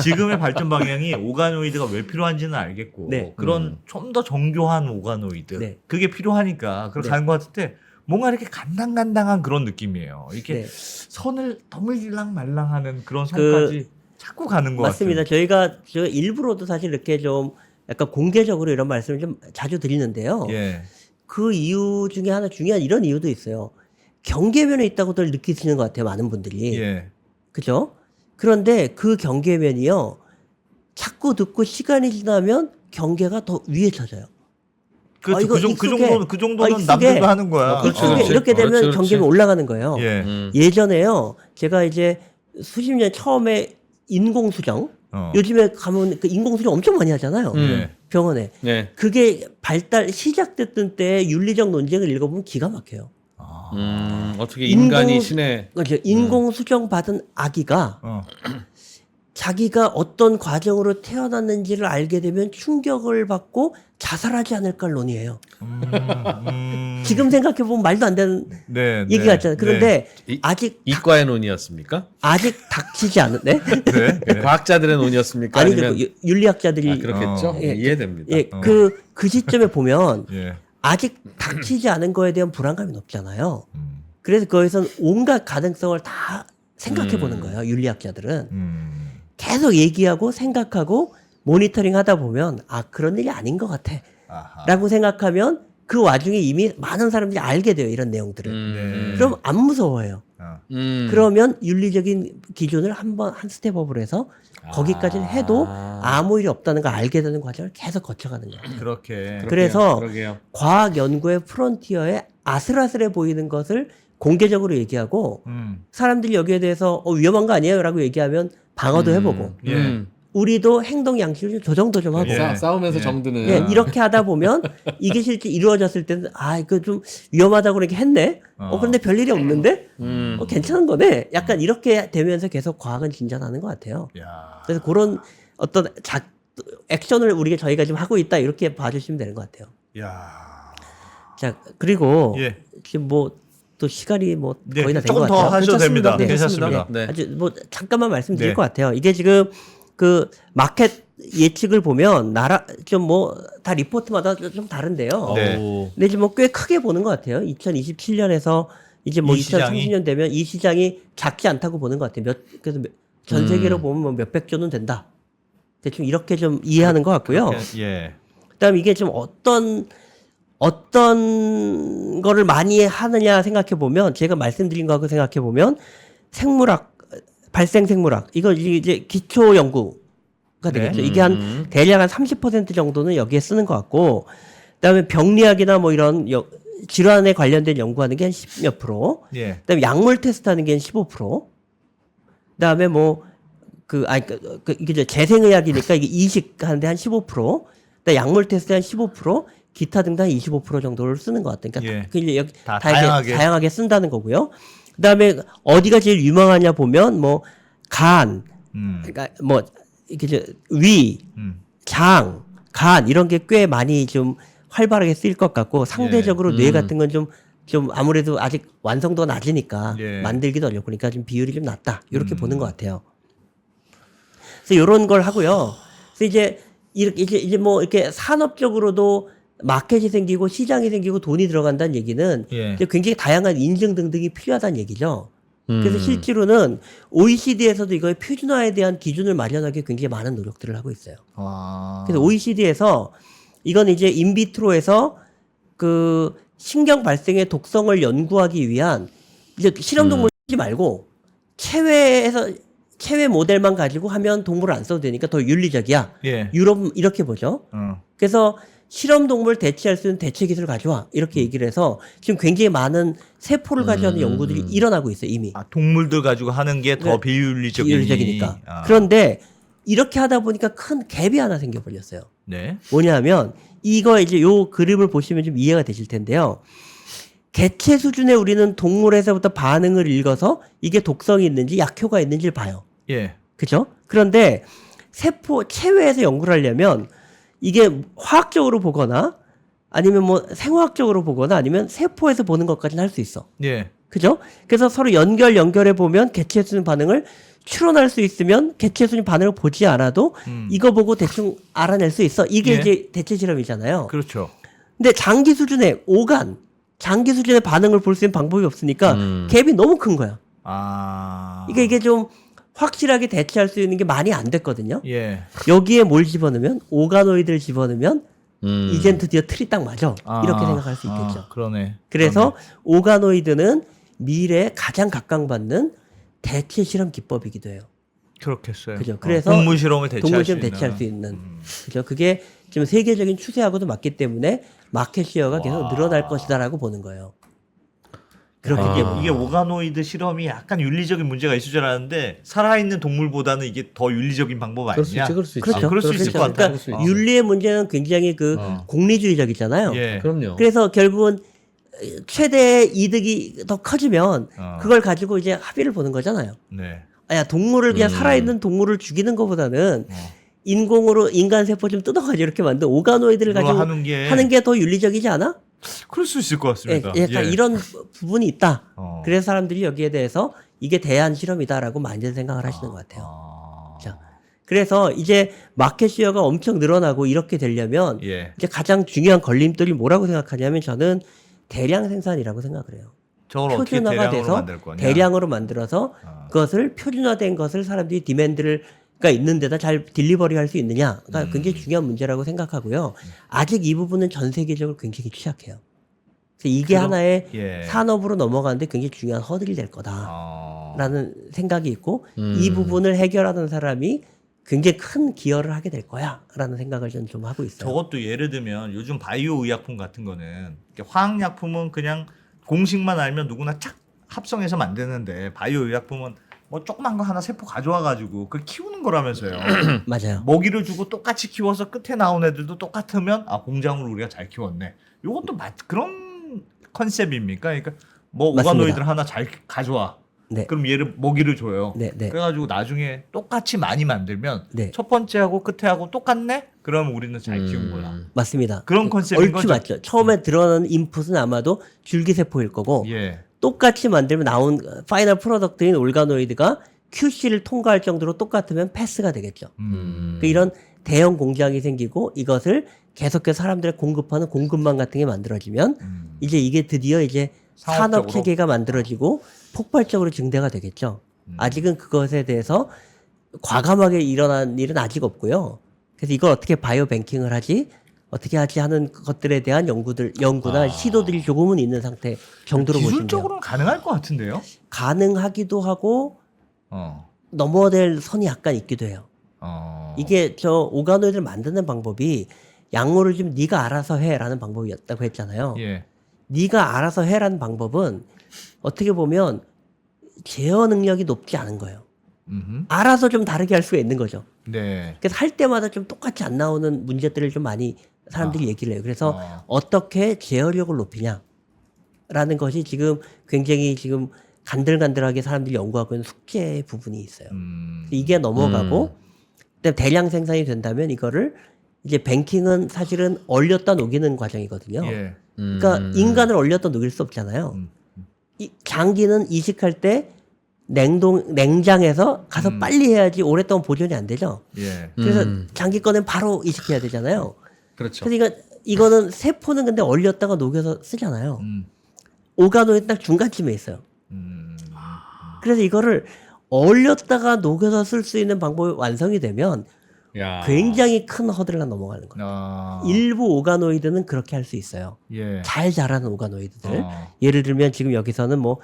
지금의 발전 방향이 오가노이드가 왜 필요한지는 알겠고 네. 그런 좀 더 정교한 오가노이드 네. 그게 필요하니까 그걸 네. 가는 것 같은데 뭔가 이렇게 간당간당한 그런 느낌이에요. 이렇게 네. 선을 더물랑 말랑하는 그런 선까지 자꾸 가는 것 맞습니다. 같아요. 저희가 일부러도 사실 이렇게 좀 약간 공개적으로 이런 말씀을 좀 자주 드리는데요. 예. 그 이유 중에 하나 중요한 이런 이유도 있어요. 경계면에 있다고들 느끼시는 것 같아요. 많은 분들이. 예. 그죠? 그런데 그 경계면이요. 자꾸 듣고 시간이 지나면 경계가 더 위에 쳐져요. 그렇죠. 이거 그 정도는 익숙해. 남들도 하는 거야. 그렇지, 이렇게, 그렇지. 이렇게 되면 그렇지, 그렇지. 경계면 올라가는 거예요. 예. 예전에요. 제가 이제 수십 년 처음에 인공수정. 요즘에 가면 그 인공수정 엄청 많이 하잖아요. 예. 병원에. 네. 그게 시작됐던 때 윤리적 논쟁을 읽어보면 기가 막혀요. 어떻게 인간이 인공- 신의 그러니까 인공수정 받은 아기가 어. 자기가 어떤 과정으로 태어났는지를 알게 되면 충격을 받고 자살하지 않을까 논의해요. 지금 생각해보면 말도 안 되는 네. 얘기 같잖아요. 그런데 이- 아직 이과의 논이었습니까? 닥치지 않은데? 네. 네. 과학자들의 논이었습니까? 아니죠. 아니면 윤리학자들이 그렇겠죠. 예. 이해됩니다. 예, 그 시점에 보면 예. 아직 닥치지 않은 거에 대한 불안감이 높잖아요. 그래서 거기서는 온갖 가능성을 다 생각해 보는 거예요. 윤리학자들은. 계속 얘기하고 생각하고 모니터링 하다 보면 그런 일이 아닌 것 같아. 아하. 라고 생각하면 그 와중에 이미 많은 사람들이 알게 돼요. 이런 내용들을. 그럼 안 무서워해요. 그러면 윤리적인 기준을 한 스텝업을 해서 거기까지는 해도 아무 일이 없다는 걸 알게 되는 과정을 계속 거쳐가는 거예요. 그렇게. 그래서 그러게요. 과학 연구의 프론티어에 아슬아슬해 보이는 것을 공개적으로 얘기하고 사람들이 여기에 대해서 위험한 거 아니에요? 라고 얘기하면 방어도 해보고 예. 우리도 행동 양식을 좀 조정도 좀 하고 예. 싸우면서 예. 정드는. 예, 이렇게 하다 보면 이게 실제 이루어졌을 때는 이거 좀 위험하다고 이렇게 했네. 그런데 별일이 없는데 괜찮은 거네. 약간 이렇게 되면서 계속 과학은 진전하는 것 같아요. 야. 그래서 그런 어떤 액션을 저희가 지금 하고 있다 이렇게 봐주시면 되는 것 같아요. 야. 자 그리고 예. 지금 또 시간이 네, 거의 다 된 것 조금 더 같아요. 하셔도 됩니다. 네, 괜찮습니다. 네. 아주 잠깐만 말씀드릴 네. 것 같아요. 이게 지금 그 마켓 예측을 보면 좀 다 리포트마다 좀 다른데요. 네. 근데 이제 꽤 크게 보는 것 같아요. 2027년에서 이제 이 시장이? 2030년 되면 이 시장이 작지 않다고 보는 것 같아요. 그래서 전 세계로 보면 몇백 조는 된다. 대충 이렇게 좀 이해하는 것 같고요. 예. 그다음에 이게 좀 어떤 거를 많이 하느냐 생각해 보면 제가 말씀드린 거하고 생각해 보면 생물학, 발생 생물학 이거 이제 기초 연구가 되겠죠. 이게 대략 한 30% 정도는 여기에 쓰는 것 같고, 그다음에 병리학이나 이런 질환에 관련된 연구하는 게 한 10몇 %. 예. 그다음에 약물 테스트하는 게 한 15%. 그다음에 이게 이제 재생의학이니까 이게 이식하는데 한 15%. 그다음에 약물 테스트 한 15%. 기타 등등 한 25% 정도를 쓰는 것 같아요. 그러니까 예. 다 이렇게 다양하게. 다양하게 쓴다는 거고요. 그다음에 어디가 제일 유명하냐 보면 간, 그러니까 이게 위, 장, 간 이런 게 꽤 많이 좀 활발하게 쓰일 것 같고 상대적으로 뇌 같은 건 좀 아무래도 아직 완성도가 낮으니까 예. 만들기도 어렵고 그러니까 좀 비율이 좀 낮다 이렇게 보는 것 같아요. 그래서 이런 걸 하고요. 그래서 이제 이렇게 산업적으로도 마켓이 생기고 시장이 생기고 돈이 들어간다는 얘기는 예. 이제 굉장히 다양한 인증 등등이 필요하다는 얘기죠. 그래서 실제로는 OECD에서도 이거의 표준화에 대한 기준을 마련하기 위해 굉장히 많은 노력들을 하고 있어요. 그래서 OECD에서 이건 이제 인비트로에서 그 신경 발생의 독성을 연구하기 위한 이제 실험 동물 쓰지 말고 체외 모델만 가지고 하면 동물을 안 써도 되니까 더 윤리적이야. 예. 유럽 이렇게 보죠. 그래서 실험 동물 대체할 수 있는 대체 기술을 가져와 이렇게 얘기를 해서 지금 굉장히 많은 세포를 가져가는 연구들이 일어나고 있어요 이미. 동물들 가지고 하는 게 더 네. 비윤리적이니까. 그런데 이렇게 하다 보니까 큰 갭이 하나 생겨버렸어요. 네. 뭐냐면 이거 이제 요 그림을 보시면 좀 이해가 되실 텐데요. 개체 수준에 우리는 동물에서부터 반응을 읽어서 이게 독성이 있는지 약효가 있는지를 봐요. 예. 그죠? 그런데 체외에서 연구를 하려면 이게 화학적으로 보거나 아니면 생화학적으로 보거나 아니면 세포에서 보는 것까지는 할 수 있어. 예. 그죠? 그래서 서로 연결해 보면 개체 수준 반응을 추론할 수 있으면 개체 수준 반응을 보지 않아도 이거 보고 대충 알아낼 수 있어. 이게 예. 이제 대체 실험이잖아요. 그렇죠. 근데 장기 수준의 반응을 볼 수 있는 방법이 없으니까 갭이 너무 큰 거야. 이게 좀 확실하게 대체할 수 있는 게 많이 안 됐거든요. 예. 여기에 뭘 집어넣으면 오가노이드를 집어넣으면 이젠 드디어 틀이 딱 맞아. 이렇게 생각할 수 있겠죠. 그러네. 그래서 오가노이드는 미래에 가장 각광받는 대체 실험 기법이기도 해요. 그렇겠어요. 그죠? 그래서 동물 실험을 대체할 수 있는. 그죠? 그게 지금 세계적인 추세하고도 맞기 때문에 마켓 시어가 계속 늘어날 것이다라고 보는 거예요. 그렇기 때문에 이게 오가노이드 실험이 약간 윤리적인 문제가 있을 줄 알았는데 살아있는 동물보다는 이게 더 윤리적인 방법 아니냐? 그럴 수 있지. 그렇죠. 그럴 수 있을 것 같아요. 그러니까 윤리의 문제는 굉장히 공리주의적이잖아요. 예. 그럼요. 그래서 결국은 최대 이득이 더 커지면 그걸 가지고 이제 합의를 보는 거잖아요. 네. 동물을 그냥 살아있는 동물을 죽이는 것보다는 인공으로 인간 세포 좀 뜯어가지고 이렇게 만든 오가노이드를 가지고 하는 게 더 윤리적이지 않아? 그럴 수 있을 것 같습니다. 약간 예. 이런 부분이 있다. 어. 그래서 사람들이 여기에 대해서 이게 대안 실험이다라고 많이 생각을 하시는 것 같아요. 자, 그래서 이제 마켓 시어가 엄청 늘어나고 이렇게 되려면 예. 이제 가장 중요한 걸림돌이 뭐라고 생각하냐면 저는 대량 생산이라고 생각을 해요. 저걸 어떻게 표준화가 대량으로 돼서 만들 거냐? 대량으로 만들어서 그것을 표준화된 것을 사람들이 디맨드가 있는 데다 잘 딜리버리 할 수 있느냐가 굉장히 중요한 문제라고 생각하고요. 아직 이 부분은 전 세계적으로 굉장히 취약해요. 그래서 이게 하나의 예. 산업으로 넘어가는데 굉장히 중요한 허들이 될 거다라는 생각이 있고 이 부분을 해결하는 사람이 굉장히 큰 기여를 하게 될 거야라는 생각을 저는 좀 하고 있어요. 저것도 예를 들면 요즘 바이오 의약품 같은 거는 이렇게 화학약품은 그냥 공식만 알면 누구나 착 합성해서 만드는데 바이오 의약품은 뭐 조그만 거 하나 세포 가져와 가지고 그 키우는 거라면서요. 맞아요. 먹이를 주고 똑같이 키워서 끝에 나온 애들도 똑같으면 아 공장으로 우리가 잘 키웠네. 요것도 그런 컨셉입니까? 그러니까 뭐 맞습니다. 오가노이드를 하나 잘 가져와. 네. 그럼 얘를 먹이를 줘요. 네, 네. 그래가지고 나중에 똑같이 많이 만들면 네. 첫 번째하고 끝에하고 똑같네? 그러면 우리는 잘 키운 거야. 맞습니다. 그런 컨셉인 얼추 거죠? 맞죠. 처음에 들어가는 인풋은 아마도 줄기세포일 거고 예. 똑같이 만들면 나온 파이널 프로덕트인 올가노이드가 QC를 통과할 정도로 똑같으면 패스가 되겠죠. 그러니까 이런 대형 공장이 생기고 이것을 계속해서 사람들의 공급하는 공급망 같은 게 만들어지면 이제 이게 드디어 이제 산업 상업적으로? 체계가 만들어지고 폭발적으로 증대가 되겠죠. 아직은 그것에 대해서 과감하게 일어난 일은 아직 없고요. 그래서 이걸 어떻게 바이오 뱅킹을 하지? 어떻게 하지 하는 것들에 대한 연구나 시도들이 조금은 있는 상태 정도로 보시면 돼요. 기술적으로는 가능할 것 같은데요? 가능하기도 하고 어. 넘어야 될 선이 약간 있기도 해요. 어. 이게 저 오가노이드를 만드는 방법이 약물을 좀 네가 알아서 해라는 방법이었다고 했잖아요. 예. 네가 알아서 해라는 방법은 어떻게 보면 제어 능력이 높지 않은 거예요. 알아서 좀 다르게 할 수가 있는 거죠. 네. 그래서 할 때마다 좀 똑같이 안 나오는 문제들을 좀 많이 사람들이 얘기를 해요. 그래서 어떻게 제어력을 높이냐라는 것이 지금 굉장히 지금 간들간들하게 사람들이 연구하고 있는 숙제 부분이 있어요. 이게 넘어가고 그다음에 대량 생산이 된다면 이거를 이제 뱅킹은 사실은 얼렸다 녹이는 과정이거든요. 예. 그러니까 인간을 얼렸다 녹일 수 없잖아요. 이 장기는 이식할 때 냉장에서 가서 빨리 해야지 오랫동안 보존이 안 되죠. 예. 그래서 장기 꺼내면 바로 이식해야 되잖아요. 그렇죠. 그러니까 이거는 세포는 근데 얼렸다가 녹여서 쓰잖아요. 오가노이드 딱 중간쯤에 있어요. 그래서 이거를 얼렸다가 녹여서 쓸 수 있는 방법이 완성이 되면 야. 굉장히 큰 허들을 넘어가는 거예요. 아. 일부 오가노이드는 그렇게 할 수 있어요. 예. 잘 자라는 오가노이드들. 어. 예를 들면 지금 여기서는 뭐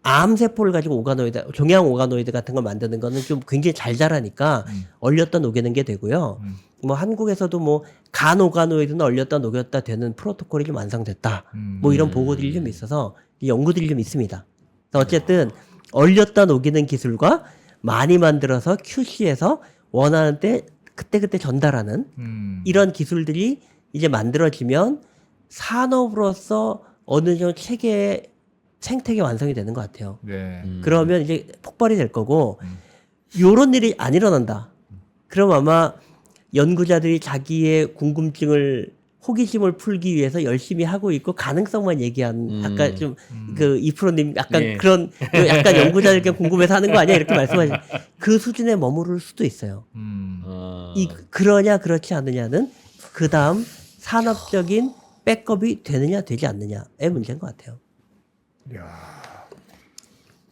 암 세포를 가지고 오가노이드, 종양 오가노이드 같은 걸 만드는 거는 좀 굉장히 잘 자라니까 얼렸다 녹이는 게 되고요. 뭐 한국에서도 뭐 간 오가노이드는 얼렸다 녹였다 되는 프로토콜이 좀 완성됐다. 뭐 이런 보고들이 좀 있어서 연구들이 좀 있습니다. 그래서 어쨌든 얼렸다 녹이는 기술과 많이 만들어서 QC에서 원하는 때 그때그때 전달하는 이런 기술들이 이제 만들어지면 산업으로서 어느 정도 체계의 생태계 완성이 되는 것 같아요. 네. 그러면 이제 폭발이 될 거고 요런 일이 안 일어난다. 그럼 아마 연구자들이 자기의 궁금증을 호기심을 풀기 위해서 열심히 하고 있고 가능성만 얘기한 아까 좀 그 이프로님 약간 예. 그런 그 약간 연구자들께 궁금해서 하는 거 아니야 이렇게 말씀하신 그 수준에 머무를 수도 있어요. 이 그러냐 그렇지 않느냐는 그 다음 산업적인 백업이 되느냐 되지 않느냐의 문제인 것 같아요.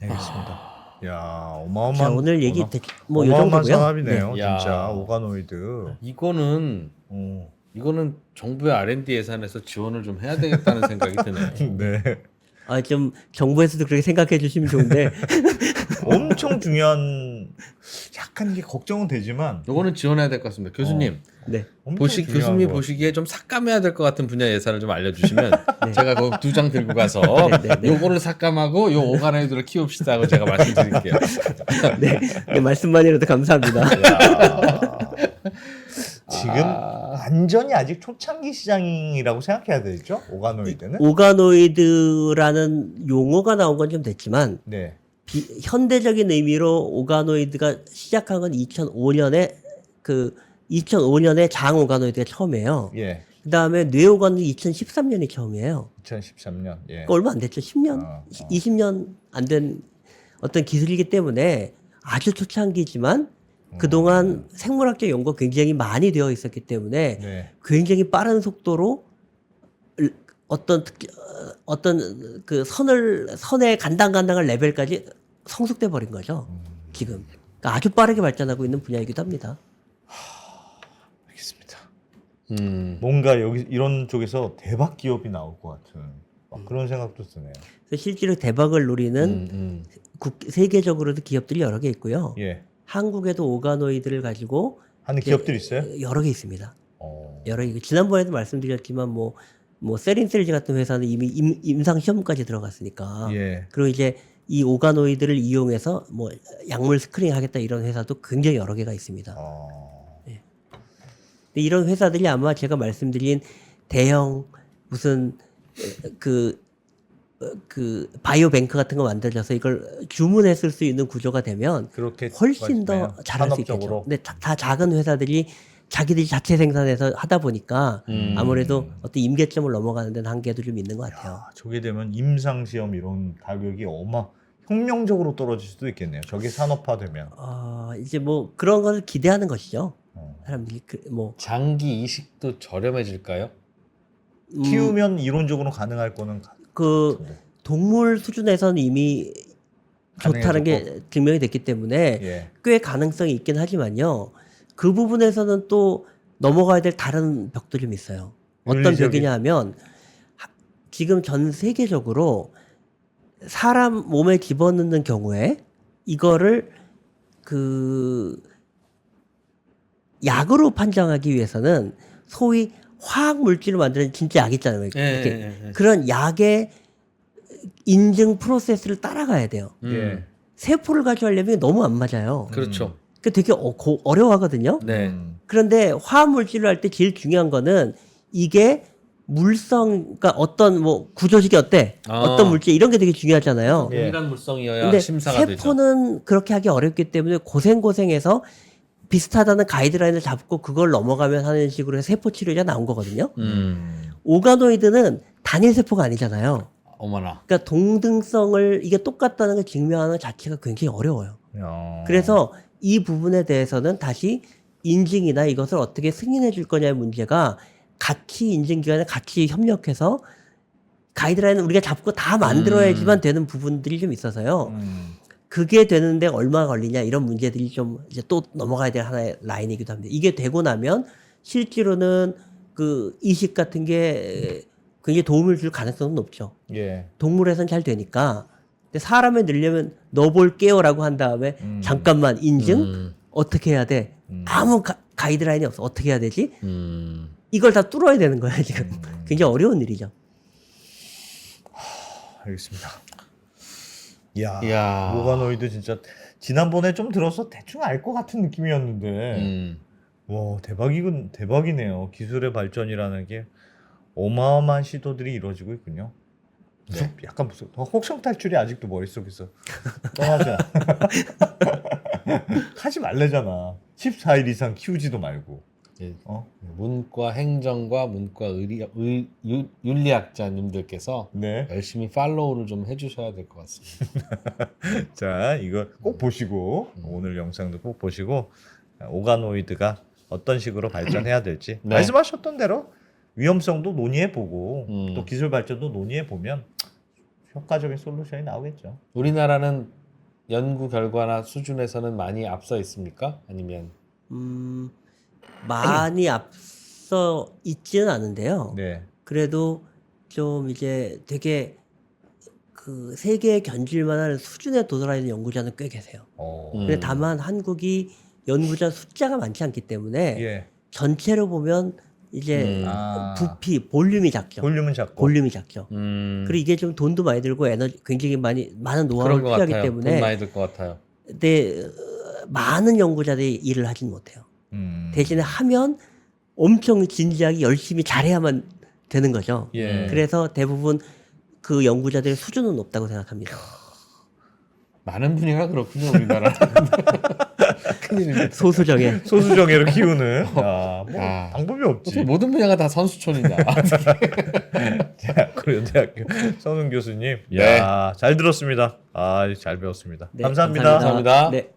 알겠습니다. 야, 자, 어마어마한 오늘 얘기 뭐 요 어마어마한 정도고요. 산업이네요. 야. 진짜 오가노이드. 이거는 정부의 R&D 예산에서 지원을 좀 해야 되겠다는 생각이 드네요. 네. 아, 좀 정부에서도 그렇게 생각해 주시면 좋은데 엄청 중요한 약간 이게 걱정은 되지만 요거는 지원해야 될 것 같습니다. 교수님, 네. 엄청 중요한 교수님이 거. 보시기에 좀 삭감해야 될 것 같은 분야 예산을 좀 알려주시면 제가 그 2장 들고 가서 요거를 삭감하고 요 오가노이드를 키웁시다 하고 제가 말씀드릴게요. 네, 네, 말씀만이라도 감사합니다. 지금 완전히 아직 초창기 시장이라고 생각해야 되죠? 오가노이드는? 오가노이드라는 용어가 나온 건 좀 됐지만 네. 현대적인 의미로 오가노이드가 시작한 건 2005년에 2005년에 장 오가노이드가 처음이에요. 예. 그다음에 뇌 오가노이드 2013년이 처음이에요. 2013년. 예. 그러니까 얼마 안 됐죠. 10년, 20년 안 된 어떤 기술이기 때문에 아주 초창기지만 그동안 생물학적 연구가 굉장히 많이 되어 있었기 때문에 네. 굉장히 빠른 속도로 어떤 그 선의 간당간당한 레벨까지 성숙돼 버린 거죠. 지금 그러니까 아주 빠르게 발전하고 있는 분야이기도 합니다. 알겠습니다. 뭔가 여기 이런 쪽에서 대박 기업이 나올 것 같은 막 그런 생각도 드네요. 그래서 실제로 대박을 노리는 세계적으로도 기업들이 여러 개 있고요. 예. 한국에도 오가노이드를 가지고 하는 이제 기업들 있어요? 여러 개 있습니다. 어. 여러 개. 지난번에도 말씀드렸지만 뭐 세린셀지 같은 회사는 이미 임상 시험까지 들어갔으니까. 예. 그리고 이제 이 오가노이드를 이용해서 뭐 약물 스크린 하겠다 이런 회사도 굉장히 여러 개가 있습니다. 근데 이런 회사들이 아마 제가 말씀드린 대형 무슨 그 바이오뱅크 같은 거 만들어서 이걸 주문했을 수 있는 구조가 되면 그렇게 훨씬 더 말씀해요. 잘할 수 있겠죠. 산업적으로. 근데 다 작은 회사들이 자기들이 자체 생산해서 하다 보니까 아무래도 어떤 임계점을 넘어가는 데는 한계도 좀 있는 것 같아요. 아, 저게 되면 임상 시험 이런 가격이 혁명적으로 떨어질 수도 있겠네요. 저게 산업화되면. 이제 뭐 그런 걸 기대하는 것이죠. 사람들이 장기 이식도 저렴해질까요? 키우면 이론적으로 가능할 거는 그 동물 수준에서는 이미 좋다는 게 가능해졌고. 증명이 됐기 때문에 예. 꽤 가능성이 있긴 하지만요. 그 부분에서는 또 넘어가야 될 다른 벽도 좀 있어요. 어떤 윤리적인- 벽이냐 하면 지금 전 세계적으로 사람 몸에 집어넣는 경우에 이거를 그 약으로 판정하기 위해서는 소위 화학 물질을 만드는 진짜 약 있잖아요. 이렇게. 그런 약의 인증 프로세스를 따라가야 돼요. 예. 세포를 가져가려면 너무 안 맞아요. 그렇죠. 그 되게 어려워하거든요. 네. 그런데 화학 물질을 할 때 제일 중요한 거는 이게 물성, 그러니까 어떤 뭐 구조식이 어때? 어떤 물질 이런 게 되게 중요하잖아요. 예. 동일한 물성이어야 근데 심사가 되죠. 세포는 그렇게 하기 어렵기 때문에 고생해서 비슷하다는 가이드라인을 잡고 그걸 넘어가면 하는 식으로 해서 세포 치료가 나온 거거든요. 오가노이드는 단일 세포가 아니잖아요. 어머나. 그러니까 동등성을 이게 똑같다는 걸 증명하는 것 자체가 굉장히 어려워요. 야. 그래서 이 부분에 대해서는 다시 인증이나 이것을 어떻게 승인해 줄 거냐의 문제가 같이 인증기관에 같이 협력해서 가이드라인을 우리가 잡고 다 만들어야지만 되는 부분들이 좀 있어서요. 그게 되는데 얼마 걸리냐 이런 문제들이 좀 이제 또 넘어가야 될 하나의 라인이기도 합니다. 이게 되고 나면 실제로는 그 이식 같은 게 굉장히 도움을 줄 가능성은 높죠. 예. 동물에선 잘 되니까. 근데 사람에 넣으려면 넣어볼게요라고 한 다음에 잠깐만 인증 어떻게 해야 돼? 아무 가이드라인이 없어. 어떻게 해야 되지? 이걸 다 뚫어야 되는 거야 지금. 굉장히 어려운 일이죠. 알겠습니다. 이야. 이야. 오가노이드 진짜 지난번에 좀 들어서 대충 알 것 같은 느낌이었는데 와 대박이네요. 기술의 발전이라는 게 어마어마한 시도들이 이루어지고 있군요. 네. 약간 무슨 혹성 탈출이 아직도 머릿속에서 떠나지 않아. 하지 말래잖아. 14일 이상 키우지도 말고. 예. 어? 문과 행정과 문과 윤리학자님들께서 네. 열심히 팔로우를 좀 해주셔야 될 것 같습니다. 자, 이거 꼭 보시고 오늘 영상도 꼭 보시고 오가노이드가 어떤 식으로 발전해야 될지 네. 말씀하셨던 대로 위험성도 논의해 보고 또 기술 발전도 논의해 보면 효과적인 솔루션이 나오겠죠. 우리나라는 연구 결과나 수준에서는 많이 앞서 있습니까? 아니면 많이 앞서 있지는 않은데요. 네. 그래도 좀 이제 되게 그 세계에 견줄 만한 수준에 도달하 있는 연구자는 꽤 계세요. 근데 다만 한국이 연구자 숫자가 많지 않기 때문에 예. 전체로 보면 이제 아. 부피, 볼륨이 작죠. 볼륨은 작고. 볼륨이 작죠. 그리고 이게 좀 돈도 많이 들고 에너지 굉장히 많은 노하우를 그런 것 필요하기 같아요. 돈 때문에 많이 들 것 같아요. 근데 많은 연구자들이 일을 하진 못해요. 음. 대신에 하면 엄청 진지하게 열심히 잘해야만 되는 거죠. 예. 그래서 대부분 그 연구자들의 수준은 높다고 생각합니다. 많은 분야가 그렇군요, 우리나라. 큰일이네. 소수정예. 소수정예로 키우는 뭐 아. 방법이 어떻게 없지. 모든 분야가 다 선수촌이냐. 자, 고려대학교 선훈 교수님, 네. 야, 잘 들었습니다. 잘 배웠습니다. 네, 감사합니다. 감사합니다. 네.